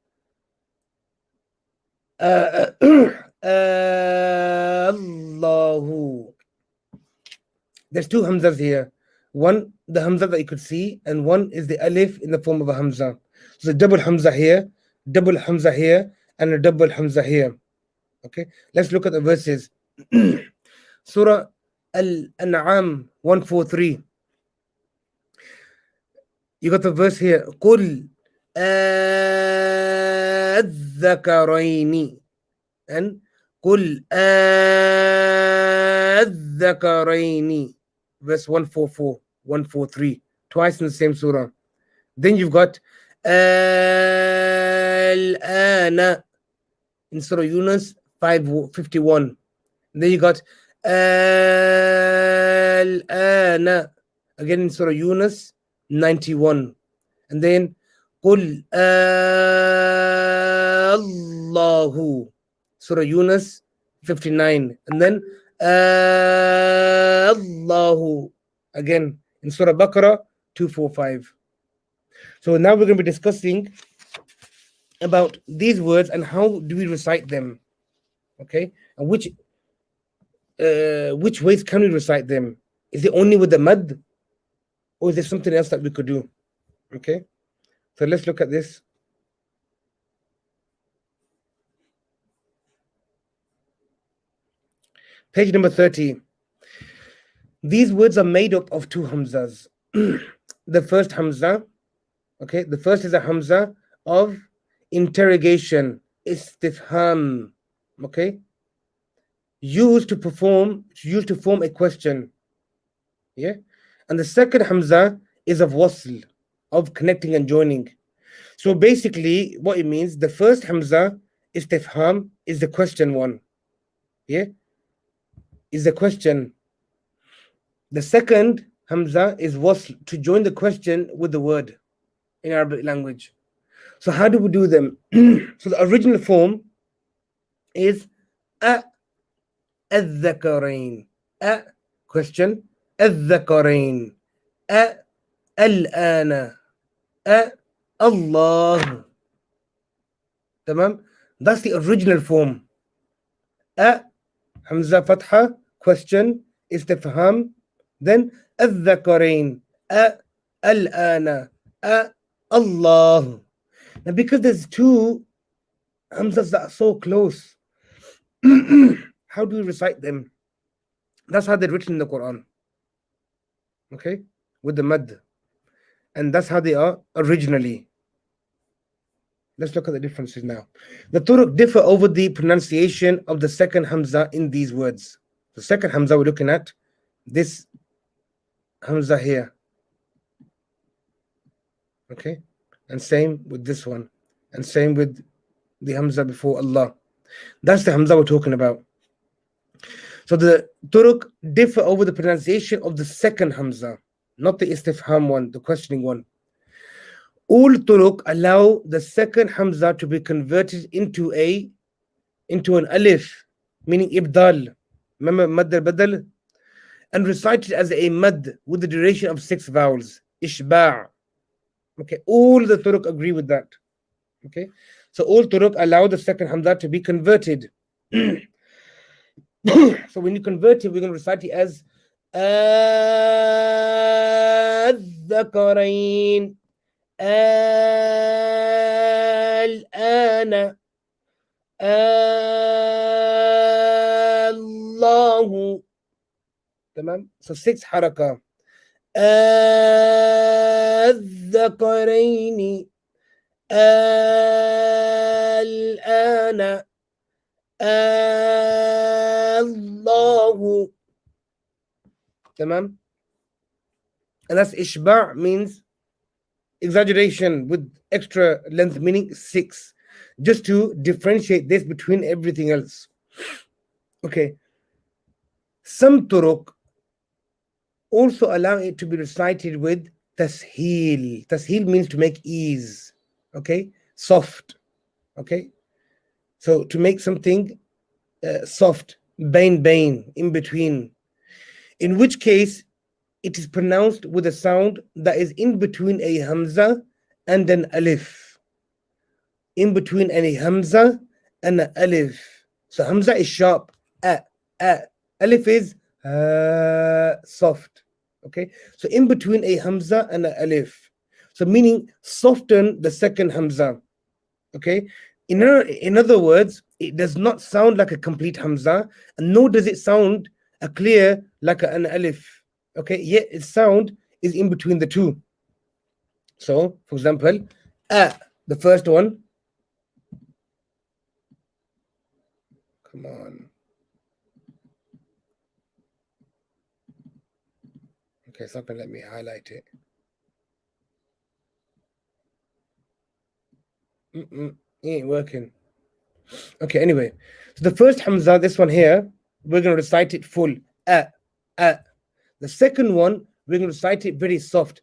Allahu. There's two Hamzas here. One, the Hamza that you could see, and one is the Alif in the form of a Hamza. So the double Hamza here, and a double Hamza here. Okay, let's look at the verses. Surah Al-An'am 143. You got the verse here. قُلْ الذكرين, and قُلْ الذكرين, verse 144, 143, twice in the same surah. Then you've got الآن in Surah Yunus 551. Then you got الآن again in Surah Yunus 91, and then قُلْ Allahu, Surah Yunus 59, and then Allahu again in Surah Baqarah 245. So now we're going to be discussing about these words and how do we recite them. Okay, and which ways can we recite them? Is it only with the mad, or is there something else that we could do? Okay, so let's look at this. Page number 30. These words are made up of two Hamzas. The first Hamza, okay, the first is a Hamza of interrogation, istifham, okay, used to form a question, yeah, and the second Hamza is of wasl, of connecting and joining. So basically what it means, the first Hamza, istifham, is the question one, yeah, is the question. The second Hamza is wasl, to join the question with the word in Arabic language. So how do we do them? So the original form is a الذكرين, a question, الذكرين, a الآن, a Allah. تمام? That's the original form. A Hamza Fatha, question, istifham, then الذكرين, a الآن, a Allah. Now because there's two Hamzas that are so close, how do we recite them? That's how they're written in the Quran, okay, with the mad, and that's how they are originally. Let's look at the differences now. The Turuq differ over the pronunciation of the second Hamza in these words. The second Hamza we're looking at, this Hamza here, okay, and same with this one, and same with the Hamza before Allah. That's the Hamza we're talking about. So the Turuq differ over the pronunciation of the second Hamza, not the istifham one, the questioning one. All Turuq allow the second Hamza to be converted into an alif, meaning ibdal. Remember mad al-badal? And recited as a mad with the duration of 6 vowels. Ishba'. Okay, all the Turuq agree with that. Okay, so all Turuq allow the second Hamza to be converted. So when you convert it, we're going to recite it as الذكرين الآن الله. تمام. So 6 حركة. الذكرين الآن الله. Tamam. And that's ishba' means exaggeration with extra length, meaning 6, just to differentiate this between everything else. Okay. Some Turuq also allow it to be recited with tasheel. Tasheel means to make ease, okay, soft, okay. So to make something soft, bain, in between, in which case it is pronounced with a sound that is in between a Hamza and an Alif. In between a Hamza and an Alif. So Hamza is sharp, Alif is soft. Okay, so in between a Hamza and an Alif. So meaning soften the second Hamza. Okay, in other words, it does not sound like a complete Hamza, and nor does it sound a clear like an Alif. Okay, yet its sound is in between the two. So, for example, the first one. Come on. Okay, it's not going to let me highlight it. It ain't working. Okay, anyway. So the first Hamza, this one here, we're going to recite it full. The second one, we're going to recite it very soft.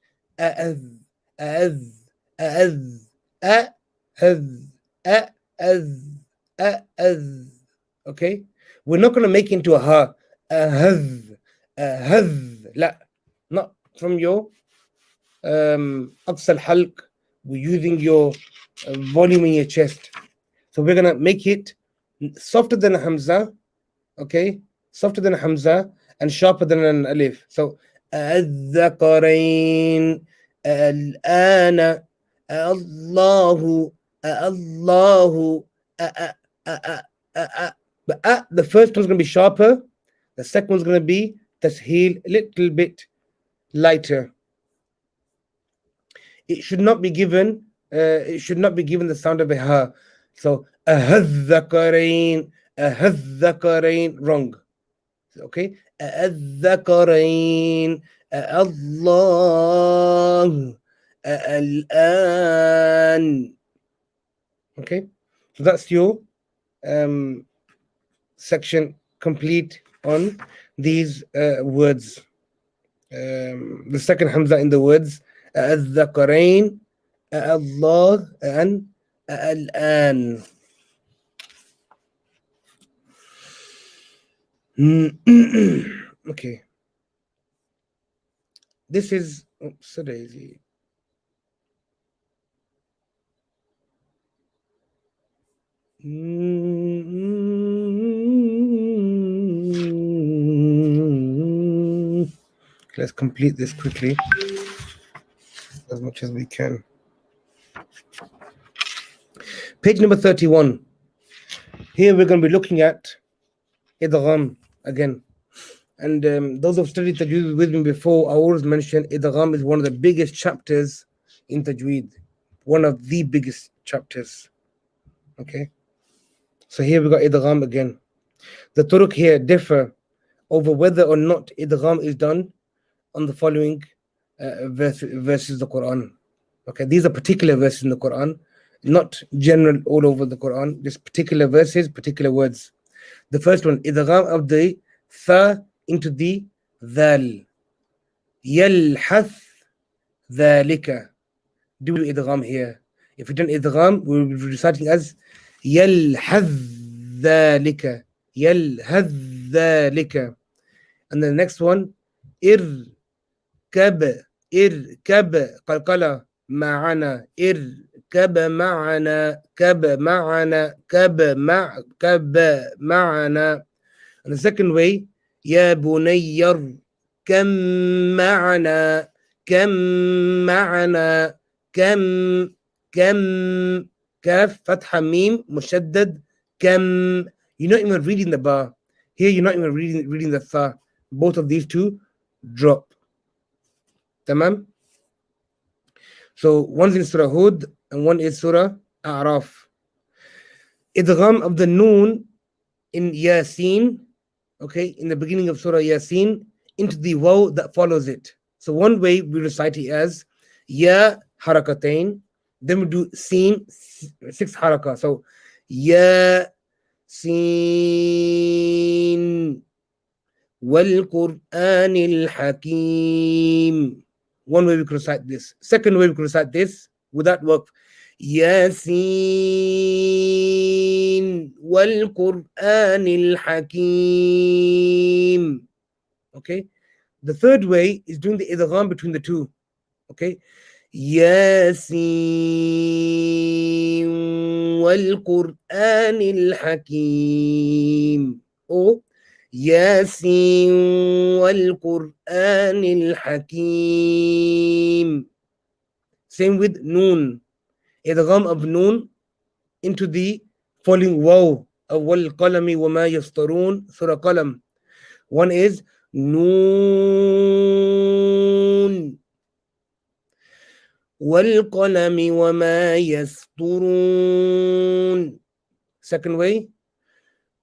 Okay? We're not going to make it into a ha. La. Not from your aqsa al-halq. We're using your volume in your chest. So we're going to make it softer than a Hamza. Okay? Softer than a Hamza and sharper than an Alif. So الذكرين الآن الله الله. But the first one's going to be sharper The second one's going to be tasheel, a little bit lighter. It should not be given. It should not be given the sound of a ha. So ahadhakarain, wrong. Okay, ahadhakarain, Allah, al-an. Okay, so that's your section complete on these words. The second Hamza in the words الذكرين الله and الآن. Okay, this is so daisy. Let's complete this quickly as much as we can. Page number 31. Here we're going to be looking at Idgham again. And those who have studied Tajweed with me before, I always mention Idgham is one of the biggest chapters in Tajweed. One of the biggest chapters. Okay. So here we got Idgham again. The Turuq here differ over whether or not Idgham is done on the following verses of the Quran. Okay, these are particular verses in the Quran, not general all over the Quran, just particular verses, particular words. The first one, Idgham of the tha into the dhal. Yalhath dhalika. Do Idgham here. If we don't Idgham, we will be reciting as Yalhath dhalika. Yalhath dhalika. And the next one, Irkab qalqala ma'ana. Irkab ma'ana. Kab ma'ana. And the second way, Ya bunayyar kam ma'ana. Kam kaf fatha mim mushaddad kam. You're not even reading the ba. Here you're not even reading the tha. Both of these two drop. Tamam? So one's in Surah Hud and one is Surah A'raf. Idgham of the noon in Yasin, okay, in the beginning of Surah Yasin, into the waw that follows it. So one way we recite it as Ya harakatain, then we do Sin, 6 haraka. So Ya Sin wal-Qur'an al-Hakim. One way we can recite this. Second way we can recite this without work. Yasin wal-Qur'an al-Hakim. Okay. The third way is doing the idgham between the two. Okay. Yasin wal-Qur'an al-Hakim. Or Yasin wal-Qur'an al-Hakim. Same with Noon. Idgham of Noon into the following waw of wal-qalami wa ma yastarun, Surah Qalam. One is Noon wal-qalami wa ma yasturun. Second way,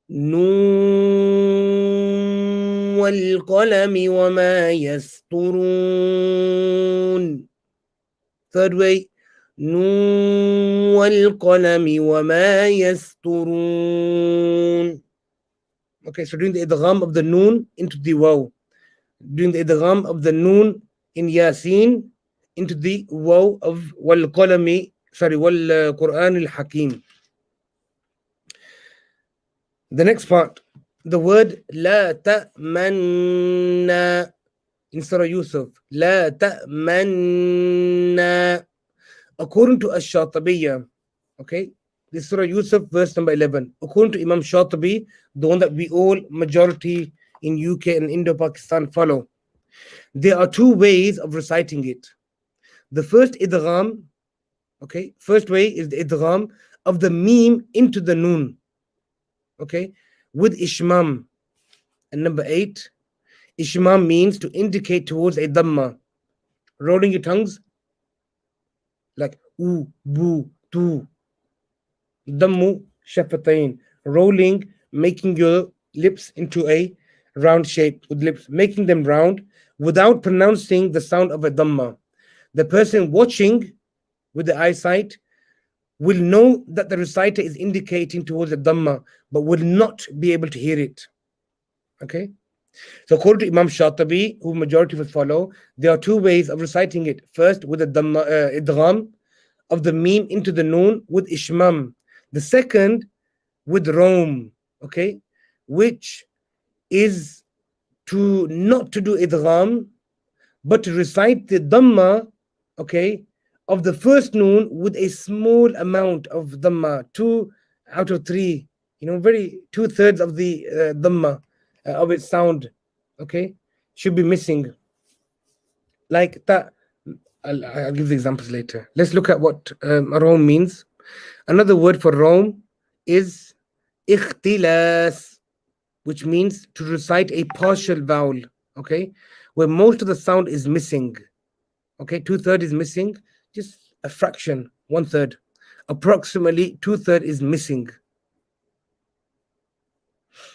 Noon wal-qalami wa ma yasturun. Third way, Noon wal-qalami wa ma yasturun. Okay, so doing the idgham of the noon into the waw. Doing the idgham of the noon in Yasin into the waw of wal-qalami, wal-Qur'an al-Hakim. The next part, the word La ta'manna in Surah Yusuf. La ta'manna. According to Ash-Shatibiyyah, okay, this is Surah Yusuf, verse number 11. According to Imam Shatibi, the one that we all, majority in UK and Indo-Pakistan follow, there are two ways of reciting it. The first idgham, okay, first way is the idgham of the meme into the noon, okay, with ishmam. And number 8, ishmam means to indicate towards a dhamma. Rolling your tongues like oo, boo, tu. Dammu shafatain. Rolling, making your lips into a round shape with lips, making them round without pronouncing the sound of a dhamma. The person watching with the eyesight will know that the reciter is indicating towards the dhamma, but will not be able to hear it. Okay? So according to Imam Shatibi, who majority of us follow, there are 2 ways of reciting it. First, with the dhamma, idgham of the meme into the noon with ishmam. The second, with rom, okay, which is to not to do idgham, but to recite the dhamma, okay, of the first noon with a small amount of dhamma, 2 out of 3, very 2/3 of the dhamma of its sound, okay, should be missing. Like that, I'll give the examples later. Let's look at what rom means. Another word for rom is ikhtilas, which means to recite a partial vowel, okay, where most of the sound is missing. Okay, 2/3 is missing, just a fraction, 1/3. Approximately 2/3 is missing.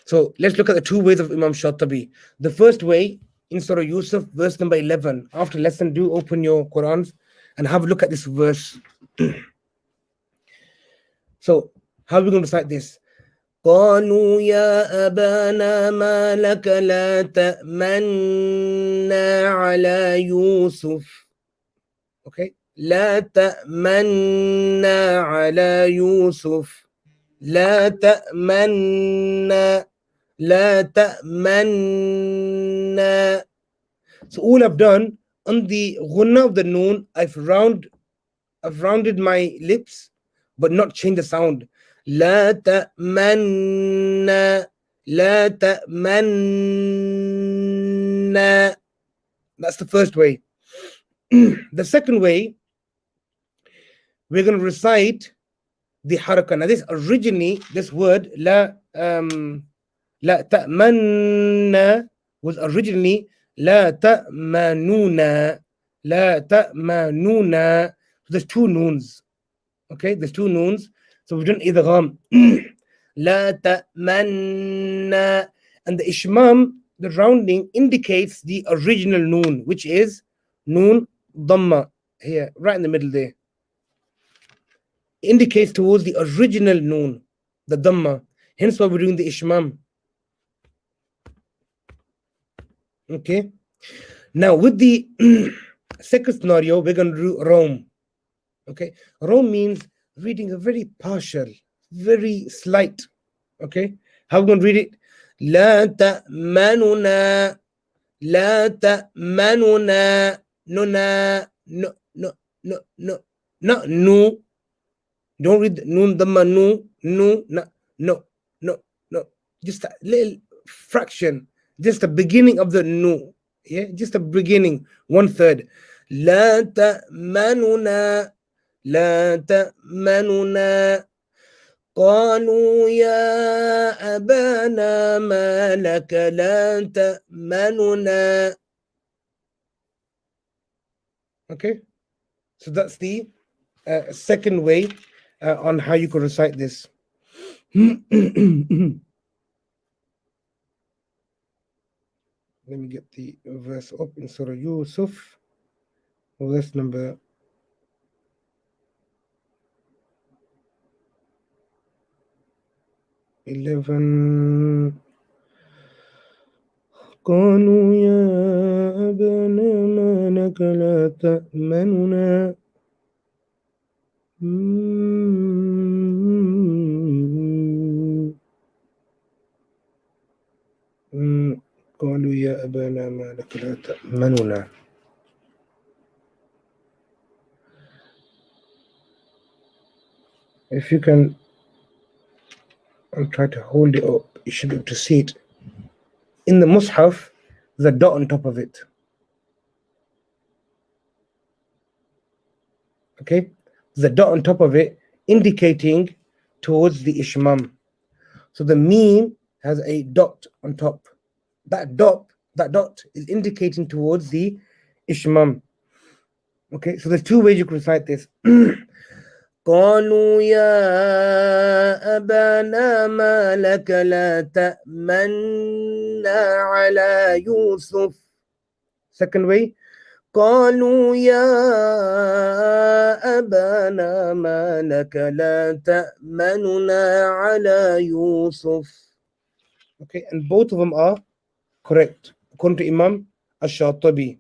So let's look at the 2 ways of Imam Shatibi. The first way, in Surah Yusuf, verse number 11. After lesson, do open your Qurans and have a look at this verse. So, how are we going to recite this? قالوا يا أبانا ما لك لا تأمنا على يوسف. Okay, لا تأمنا على يوسف. لا تأمنا. لا تأمنا. So all I've done on the ghunna of the noon, I've rounded my lips, but not changed the sound. لا تأمنا. لا تأمنا. That's the first way. The second way, we're going to recite the harakah. Now this word لا تأمنا was originally لا تأمنونا. لا تأمنونا. So there's 2 noons. Okay, there's 2 noons. So we've done idgham. لا تأمنا. And the ishmam, the rounding, indicates the original noon, which is noon dhamma. Here, right in the middle there. Indicates towards the original noon, the dhamma. Hence why we're doing the ishmam. Okay. Now with the second scenario, we're going to do rom. Okay. Rom means reading a very partial, very slight. Okay. How are we going to read it? لا تأمننا. لا تأمننا. No, no, no, no, no, not no. Don't read noon dhamma no, no, no, no, no. Just a little fraction. Just the beginning of the no. Yeah, just the beginning, 1/3. لا تأمننا. لا تأمننا. قالوا يا أبانا ما لك لا تأمننا. Okay, so that's the second way on how you could recite this. Let me get the verse up in Surah Yusuf, verse number 11. قالوا يا أبانا ما لك لا تأمننا. قالوا يا أبانا ما لك لا تأمننا. If you can, I'll try to hold it up. You should be able to see it. In the Mus'haf, there's a dot on top of it. Okay? There's a dot on top of it indicating towards the ishmam. So the meme has a dot on top. That dot is indicating towards the ishmam. Okay, so there's two ways you can recite this. قالوا يا أبانا ما لك لا تأمنا على يوسف. Second way, قالوا يا أبانا ما لك لا تأمننا على يوسف. Okay, and both of them are correct according to Imam Ash-Shatibi.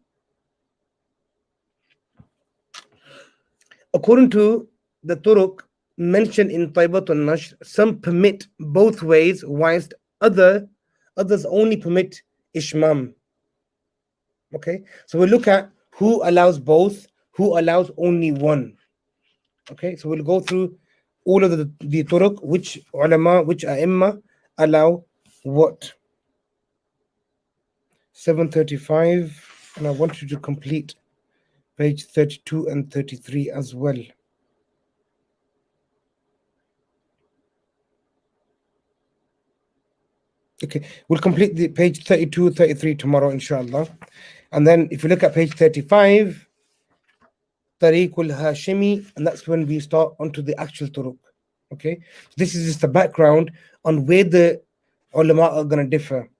According to the Turuq mentioned in Taibat al-Nashr, some permit both ways, whilst others only permit Ishmam. Okay, so we'll look at who allows both, who allows only one. Okay, so we'll go through all of the Turuq, which ulama, which a'imma allow what. 735, and I want you to complete page 32 and 33 as well. Okay, we'll complete the page 32, 33 tomorrow, inshallah. And then if you look at page 35, Tariq al-Hashimi, and that's when we start onto the actual Turuq. Okay, this is just the background on where the ulama are going to differ.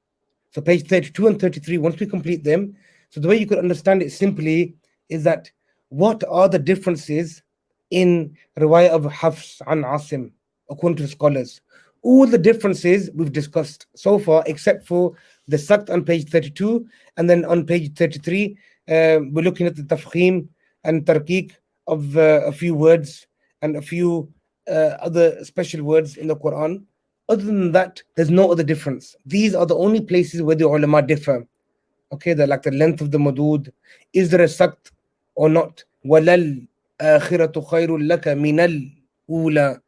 So page 32 and 33, once we complete them, so the way you could understand it simply is that what are the differences in riwayah of Hafs an Asim, according to the scholars? All the differences we've discussed so far, except for the sakt on page 32, and then on page 33, we're looking at the tafkhim and tarqiq of a few words and a few other special words in the Quran. Other than that, there's no other difference. These are the only places where the ulama differ. Okay, they're like the length of the madud. Is there a sakt or not? وَلَلْ آخِرَةُ خَيْرٌ لَكَ مِنَ الْأُولَى.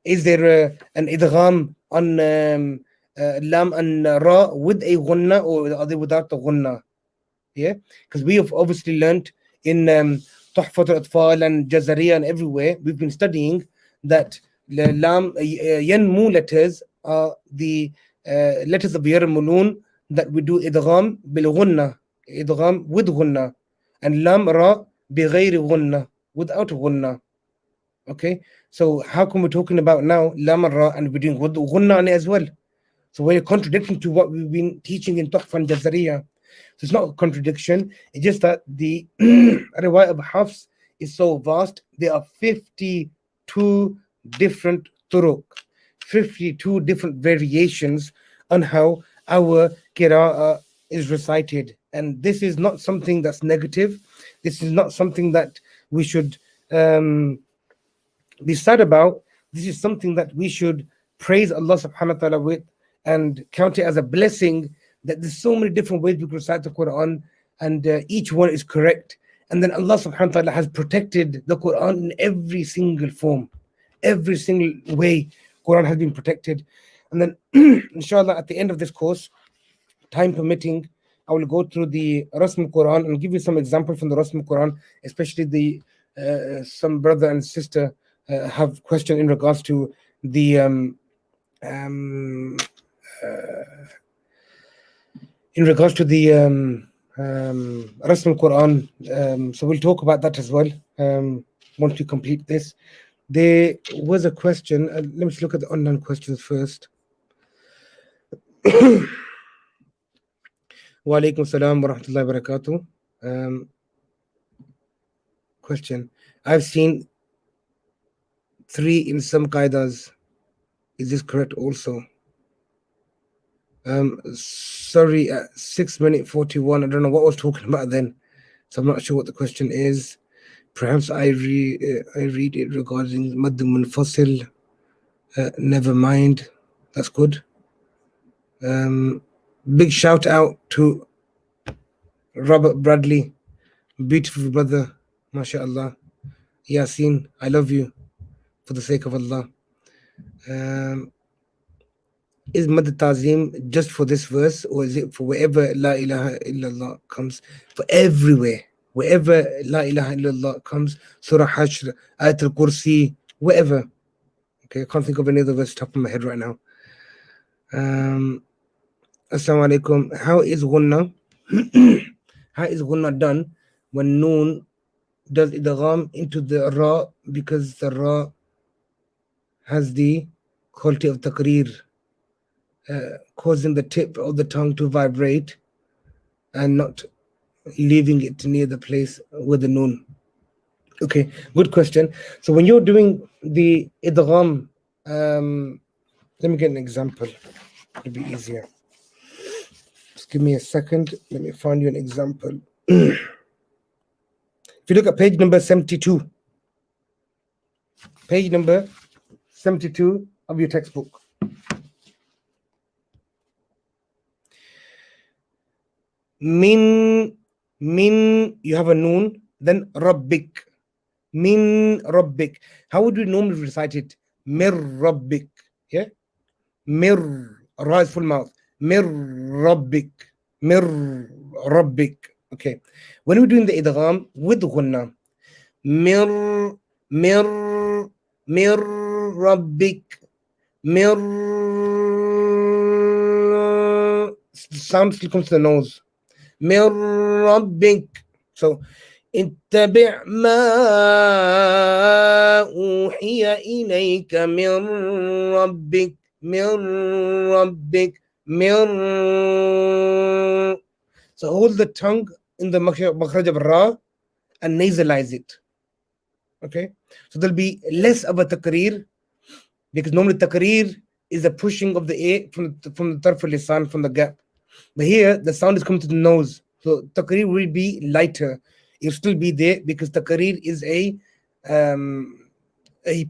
Is there an idgham on lam and ra with a gunna, or are they without the gunna? Yeah, because we have obviously learnt in Tuhfat al-Atfal and Jazariya and everywhere, we've been studying that lam yanmu letters are the letters of yarmulun that we do idgham bil gunna, idgham with gunna, and lam ra bi ghayri gunna, without gunna. Okay, so how come we're talking about now lam ra and we're doing gunna on it as well? So we're contradicting to what we've been teaching in Tuhfa and Jazariya. So it's not a contradiction. It's just that the riwayah of Hafs is so vast. There are 52 different turuq, 52 different variations on how our qira'ah is recited. And this is not something that's negative. This is not something that we should be sad about. This is something that we should praise Allah subhanahu wa ta'ala with and count it as a blessing that there's so many different ways we can recite the Quran, and each one is correct. And then Allah subhanahu wa ta'ala has protected the Quran in every single form, every single way Quran has been protected. And then inshallah at the end of this course, time permitting, I will go through the Rasm Quran and give you some examples from the Rasm Quran, especially the some brother and sister have question in regards to the Rasm Quran. So we'll talk about that as well once we complete this. There was a question. Let me just look at the online questions first. Wa alaikum salam wa rahmatullahi wa barakatuh. Question. I've seen 3 in some qaidas. Is this correct also? Sorry, at 6 minutes 41, I don't know what I was talking about then, so I'm not sure what the question is. Perhaps I read it regarding madd munfasil. Never mind, that's good. Big shout out to Robert Bradley, beautiful brother, mashallah. Yasin, I love you for the sake of Allah. Is Mad Tazim just for this verse, or is it for wherever La ilaha illallah comes? For everywhere, wherever La ilaha illallah comes, Surah Hashr, Ayat al-Kursi, wherever. Okay, I can't think of any other verse top of my head right now. Assalamu alaikum. How is ghunna? How is ghunna done when noon does idgham into the ra, because the ra has the quality of taqreer, causing the tip of the tongue to vibrate and not leaving it near the place with the noon? Okay, good question. So when you're doing the idgham, let me get an example. It'll be easier. Just give me a second. Let me find you an example. If you look at page number 72, page number 72 of your textbook. Min, you have a noon, then rabbik. Min rabbik. How would we normally recite it? Mir rabbik. Yeah? Mir, ra is full mouth. Mir rabbik. Mir rabbik. Okay. When we're doing the idgham with ghunna, mir rabbik. Mir, sound still comes to the nose. Mir rabbik. So اتبع ما أوحي إليك من ربك So hold the tongue in the makhraj of ra and nasalize it. Okay, so there'll be less of a taqreer, because normally taqreer is the pushing of the a from the tarf al-lisan, from the gap. But here the sound is coming to the nose, so taqreer will be lighter. It'll still be there because taqreer is a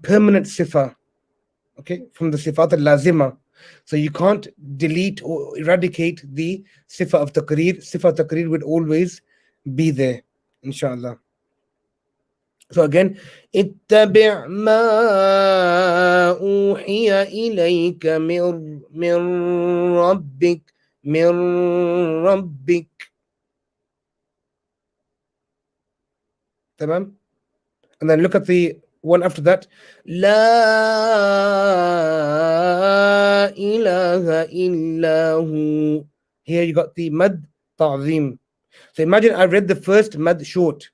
permanent sifa, okay, from the sifat al-lazima. So you can't delete or eradicate the sifa of taqreer. Sifa of taqreer would always be there, inshallah. So again, اتبع ما أوحي إليك من ربك. تمام? And then look at the one after that. لا إله إلا هو. Here you got the mad ta'zim. So imagine I read the first mad short.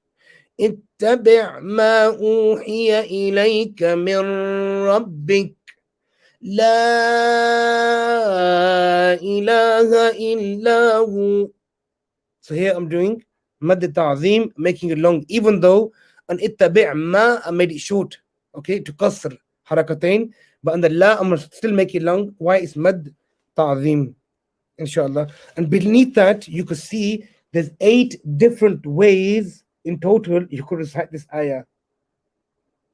اتبع ما أوحي إليك من ربك لا إله إلا هو. So here I'm doing mad ta'zim, making it long, even though on اتبع ما I made it short, okay, to qasr harakatain, but on the la I'm still make it long. Why? It's mad ta'zim, inshallah. And beneath that you could see there's 8 different ways in total you could recite this ayah.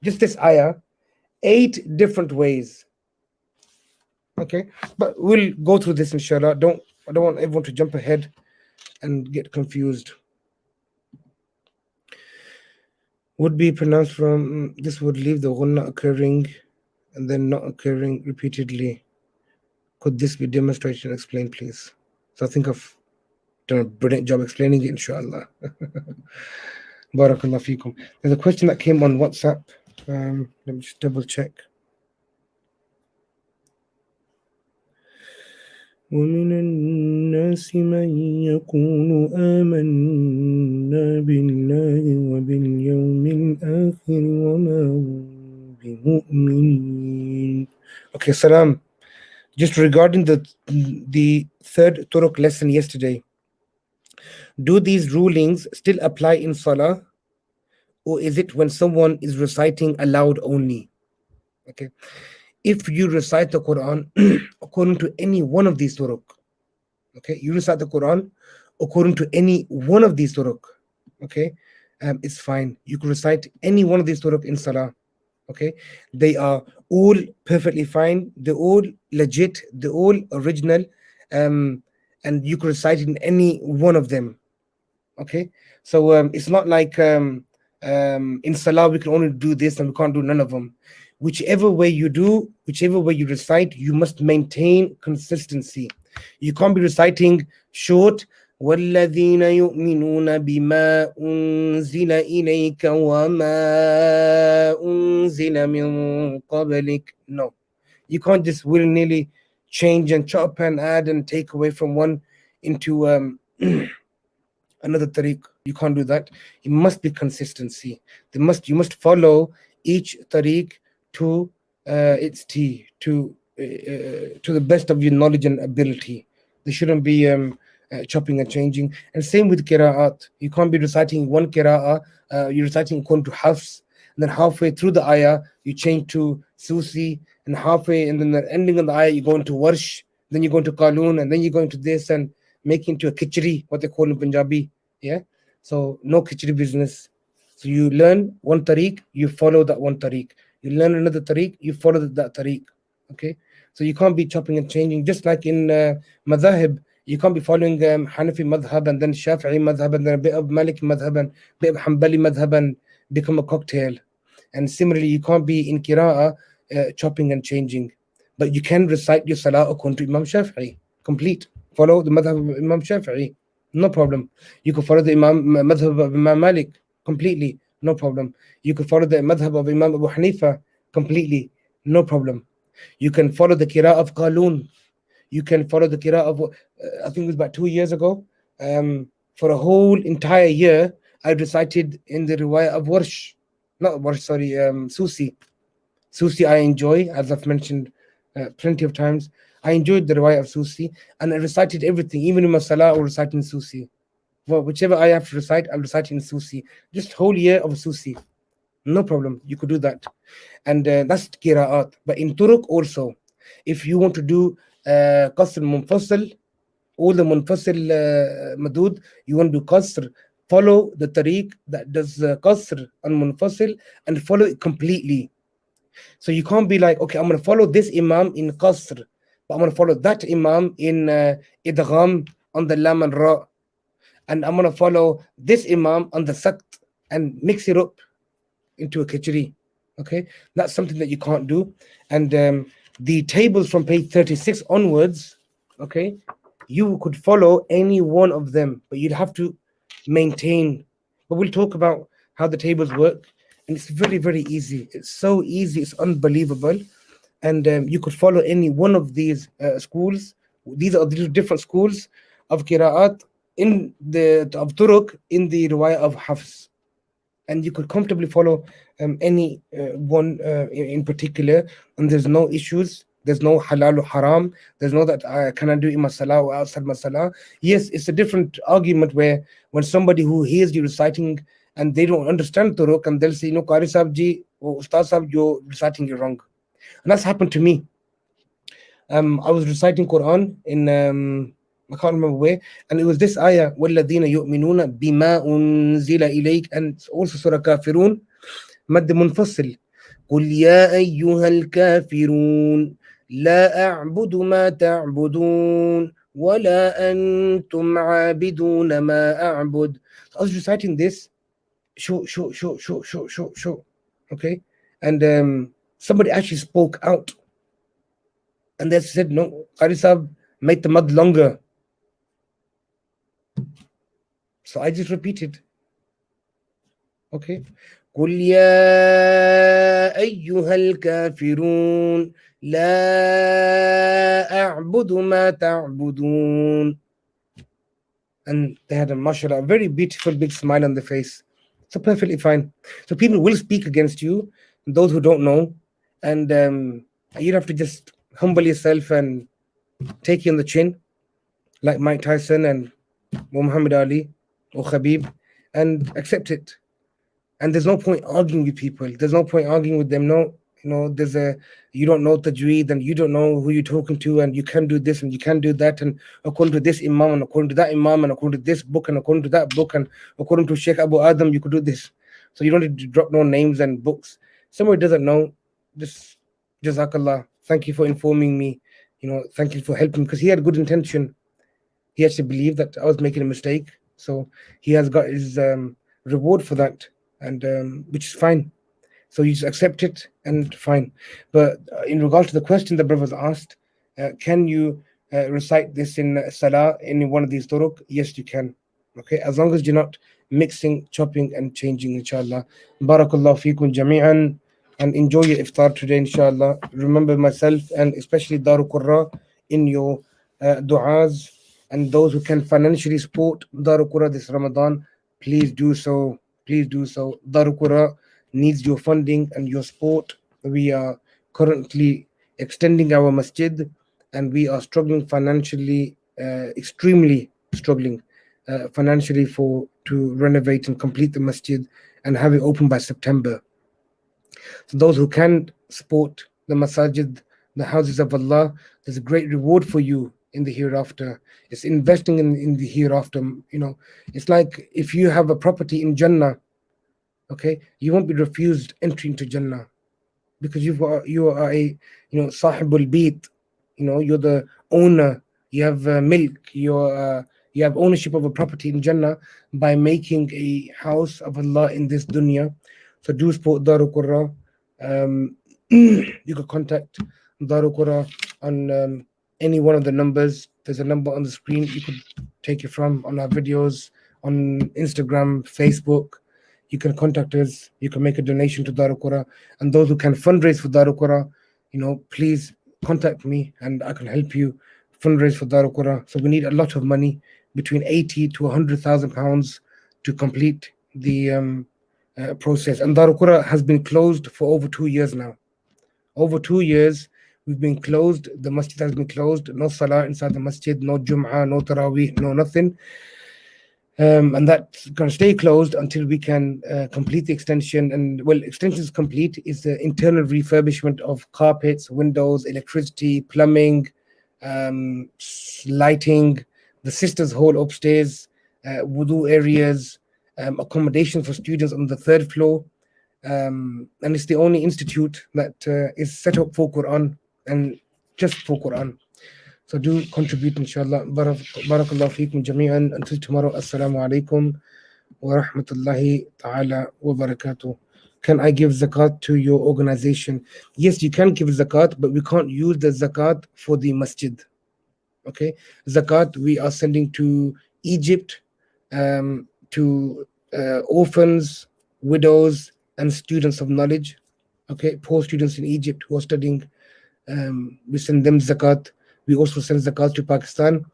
Just this ayah, 8 different ways. Okay, but we'll go through this, inshallah. I don't want everyone to jump ahead and get confused. Would be pronounced from, this would leave the ghunna occurring and then not occurring repeatedly. Could this be demonstrated and explained, please? So I think I've done a brilliant job explaining it, inshallah. Barakallah feekum. There's a question that came on WhatsApp. Let me just double check. ومن الناس من يقول آمنا بالله وباليوم الآخر وما هم بمؤمنين. Okay, salam. Just regarding the third Turuq lesson yesterday, do these rulings still apply in Salah, or is it when someone is reciting aloud only? Okay, if you recite the Quran according to any one of these Turuq, okay, you recite the Quran according to any one of these Turuq, okay, it's fine. You can recite any one of these Turuq in Salah, okay. They are all perfectly fine. They're all legit. They're all original, and you can recite in any one of them, okay. So it's not like in Salah we can only do this and we can't do none of them. Whichever way you do, whichever way you recite, you must maintain consistency. You can't be reciting short. وَالَّذِينَ يُؤْمِنُونَ بِمَا أُنزِلَ إِلَيْكَ وَمَا أُنزِلَ مِن قَبْلِكَ. No, you can't just willy-nilly change and chop and add and take away from one into another tariq. You can't do that. It must be consistency. You must follow each tariq to its T, to the best of your knowledge and ability. There shouldn't be chopping and changing. And same with qira'at. You can't be reciting one qira'ah, you're reciting according to Hafs, and then halfway through the ayah, you change to Susi, and halfway, and then the ending of the ayah, you go into Warsh, then you go into Qalun, and then you go into this, and make into a khichdi, what they call in Punjabi. Yeah. So no khichdi business. So you learn one tariq, you follow that one tariq. You learn another tariq, you follow that tariq. Okay. So you can't be chopping and changing. Just like in madhahib, you can't be following Hanafi madhab and then Shafi'i madhab and then a bit of Maliki madhab and a bit of Hanbali madhab and become a cocktail. And similarly, you can't be in qira'ah chopping and changing. But you can recite your salah according to Imam Shafi'i. Complete. Follow the madhab of Imam Shafi'i. No problem. You can follow the madhab of Imam Malik completely. No problem. You can follow the madhab of Imam Abu Hanifa completely. No problem. You can follow the qira'ah of Qalun. You can follow the qira'ah of, I think it was about 2 years ago. For a whole entire year, I recited in the riwayah of Warsh. Not Warsh, sorry, Susi. Susi I enjoy, as I've mentioned plenty of times. I enjoyed the riwayah of Susi, and I recited everything, even in my salah, I recite in Susi. Well, whichever I have to recite, I'll recite in Susi. Just whole year of Susi. No problem, you could do that. And that's qira'at. But in Turuq also, if you want to do qasr munfasil, all the munfasil madud, you want to do qasr, follow the tariq that does qasr and munfasil and follow it completely. So you can't be like, okay, I'm going to follow this imam in qasr, but I'm going to follow that imam in idgham on the lam and ra, and I'm going to follow this imam on the sakt and mix it up into a khichdi. Okay, that's something that you can't do. And the tables from page 36 onwards, okay, you could follow any one of them, but you'd have to maintain. But we'll talk about how the tables work, and it's very, very easy. It's so easy, it's unbelievable. And you could follow any one of these schools. These are the different schools of qira'at in the of Turuq in the riwayah of Hafs, and you could comfortably follow any one in particular, and there's no issues. There's no halal or haram. There's no that can I do in my salah or outside my salah. Yes, it's a different argument where when somebody who hears you reciting and they don't understand Turuq, and they'll say, no, Qari Sahib ji or Ustaz Sahib, you're reciting it wrong. And that's happened to me. I was reciting Quran in I can't remember where, and it was this ayah, وَالَّذِينَ يُؤْمِنُونَ بِمَا أُنزِلَ إِلَيْكَ, and also Surah Kafirun, مد منفصل. قُلْ يَا أَيُّهَا الْكَافِرُونَ لَا أَعْبُدُ مَا تَعْبُدُونَ وَلَا أَنْتُمْ عَابِدُونَ مَا أَعْبُدُ. So I was reciting this, show. Okay, and somebody actually spoke out, and they said, no, Qari Sahib, make the mud longer. So I just repeated. Okay. قُلْ يَا أَيُّهَا الْكَافِرُونَ لَا أَعْبُدُ مَا تَعْبُدُونَ. And they had a mashallah, a very beautiful big smile on their face. So perfectly fine. So people will speak against you, those who don't know, and you have to just humble yourself and take you on the chin, like Mike Tyson and Muhammad Ali or Khabib, and accept it. And there's no point arguing with people. There's no point arguing with them. No, you don't know tajweed, and you don't know who you're talking to, and you can do this and you can do that, and according to this imam and according to that imam and according to this book and according to that book and according to Sheikh Abu Adam, you could do this. So you don't need to drop no names and books. Somebody doesn't know, just Jazakallah. Thank you for informing me. Thank you for helping, because he had good intention. He actually believed that I was making a mistake, so he has got his reward for that, and which is fine. So you just accept it and fine. But in regard to the question the brothers asked, can you recite this in salah in one of these turuq? Yes, you can. Okay, as long as you're not mixing, chopping, and changing, inshallah. Barakallahu feekum jami'an, and enjoy your iftar today, inshallah. Remember myself and especially Daru Qurra in your du'as. And those who can financially support Darul Qura this Ramadan, please do so. Please do so. Darul Qura needs your funding and your support. We are currently extending our masjid, and we are struggling financially, extremely struggling financially for to renovate and complete the masjid and have it open by September. So those who can support the masajid, the houses of Allah, there's a great reward for you in the hereafter. It's investing in the hereafter. It's like if you have a property in Jannah, okay, you won't be refused entry into Jannah because you are a sahibul beat. You're the owner. You have milk. You have ownership of a property in Jannah by making a house of Allah in this dunya. So do support Darul Qurra. You can contact Darul Qurra on any one of the numbers. There's a number on the screen you could take it from on our videos on Instagram, Facebook. You can contact us. You can make a donation to Darul Qurra. And those who can fundraise for Darul Qurra, please contact me and I can help you fundraise for Darul Qurra. So we need a lot of money, between 80 to 100,000 pounds to complete the process. And Darul Qurra has been closed for over 2 years now. Over 2 years, we've been closed. The masjid has been closed. No salah inside the masjid, no Jum'ah, no Taraweeh, no nothing. And that's going to stay closed until we can complete the extension. And extension is complete. Is the internal refurbishment of carpets, windows, electricity, plumbing, lighting, the sisters' hall upstairs, wudu areas, accommodation for students on the 3rd floor. And it's the only institute that is set up for Quran and just for Quran. So do contribute, inshallah. Barakallahu feekum jami'an. Until tomorrow, assalamu alaikum wa rahmatullahi ta'ala wa barakatuh. Can I give zakat to your organization? Yes, you can give zakat, but we can't use the zakat for the masjid. Okay, zakat we are sending to Egypt, to orphans, widows, and students of knowledge. Okay, poor students in Egypt who are studying, we send them zakat. We also send zakat to Pakistan.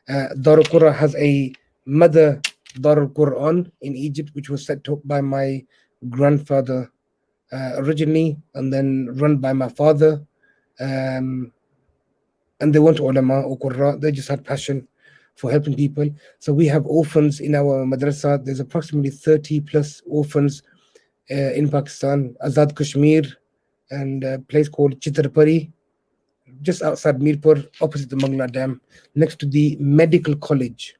Darul Qurra has a mother Darul Quran in Egypt, which was set up by my grandfather originally, and then run by my father. And they weren't ulama or Qurra, they just had passion for helping people. So we have orphans in our madrasa. There's approximately 30 plus orphans in Pakistan, Azad Kashmir, and a place called Chitrapuri, just outside Mirpur, opposite the Mangla Dam, next to the medical college,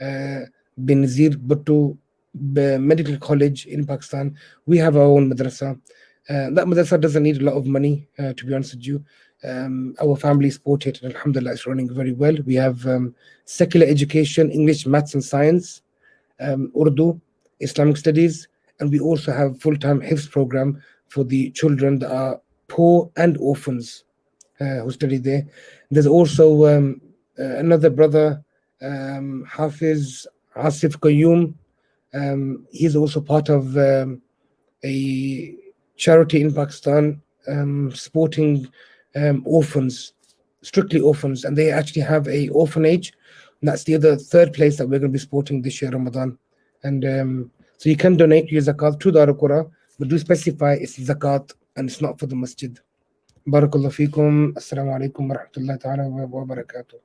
Benazir Bhutto Medical College in Pakistan. We have our own madrasa. That madrasa doesn't need a lot of money, to be honest with you. Our family support it, and alhamdulillah, it's running very well. We have secular education, English, maths, and science, Urdu, Islamic studies, and we also have full-time Hafs program for the children that are poor and orphans who study there. There's also another brother, Hafiz Asif Qayyum. He's also part of a charity in Pakistan supporting orphans, strictly orphans, and they actually have a orphanage. And that's the other 3rd place that we're going to be supporting this year, Ramadan. And so you can donate your zakat to Darul Qurra, but do specify it's zakat and it's not for the masjid. Barakallahu feekum. Assalamu alaikum wa rahmatullahi ta'ala wa barakatuh.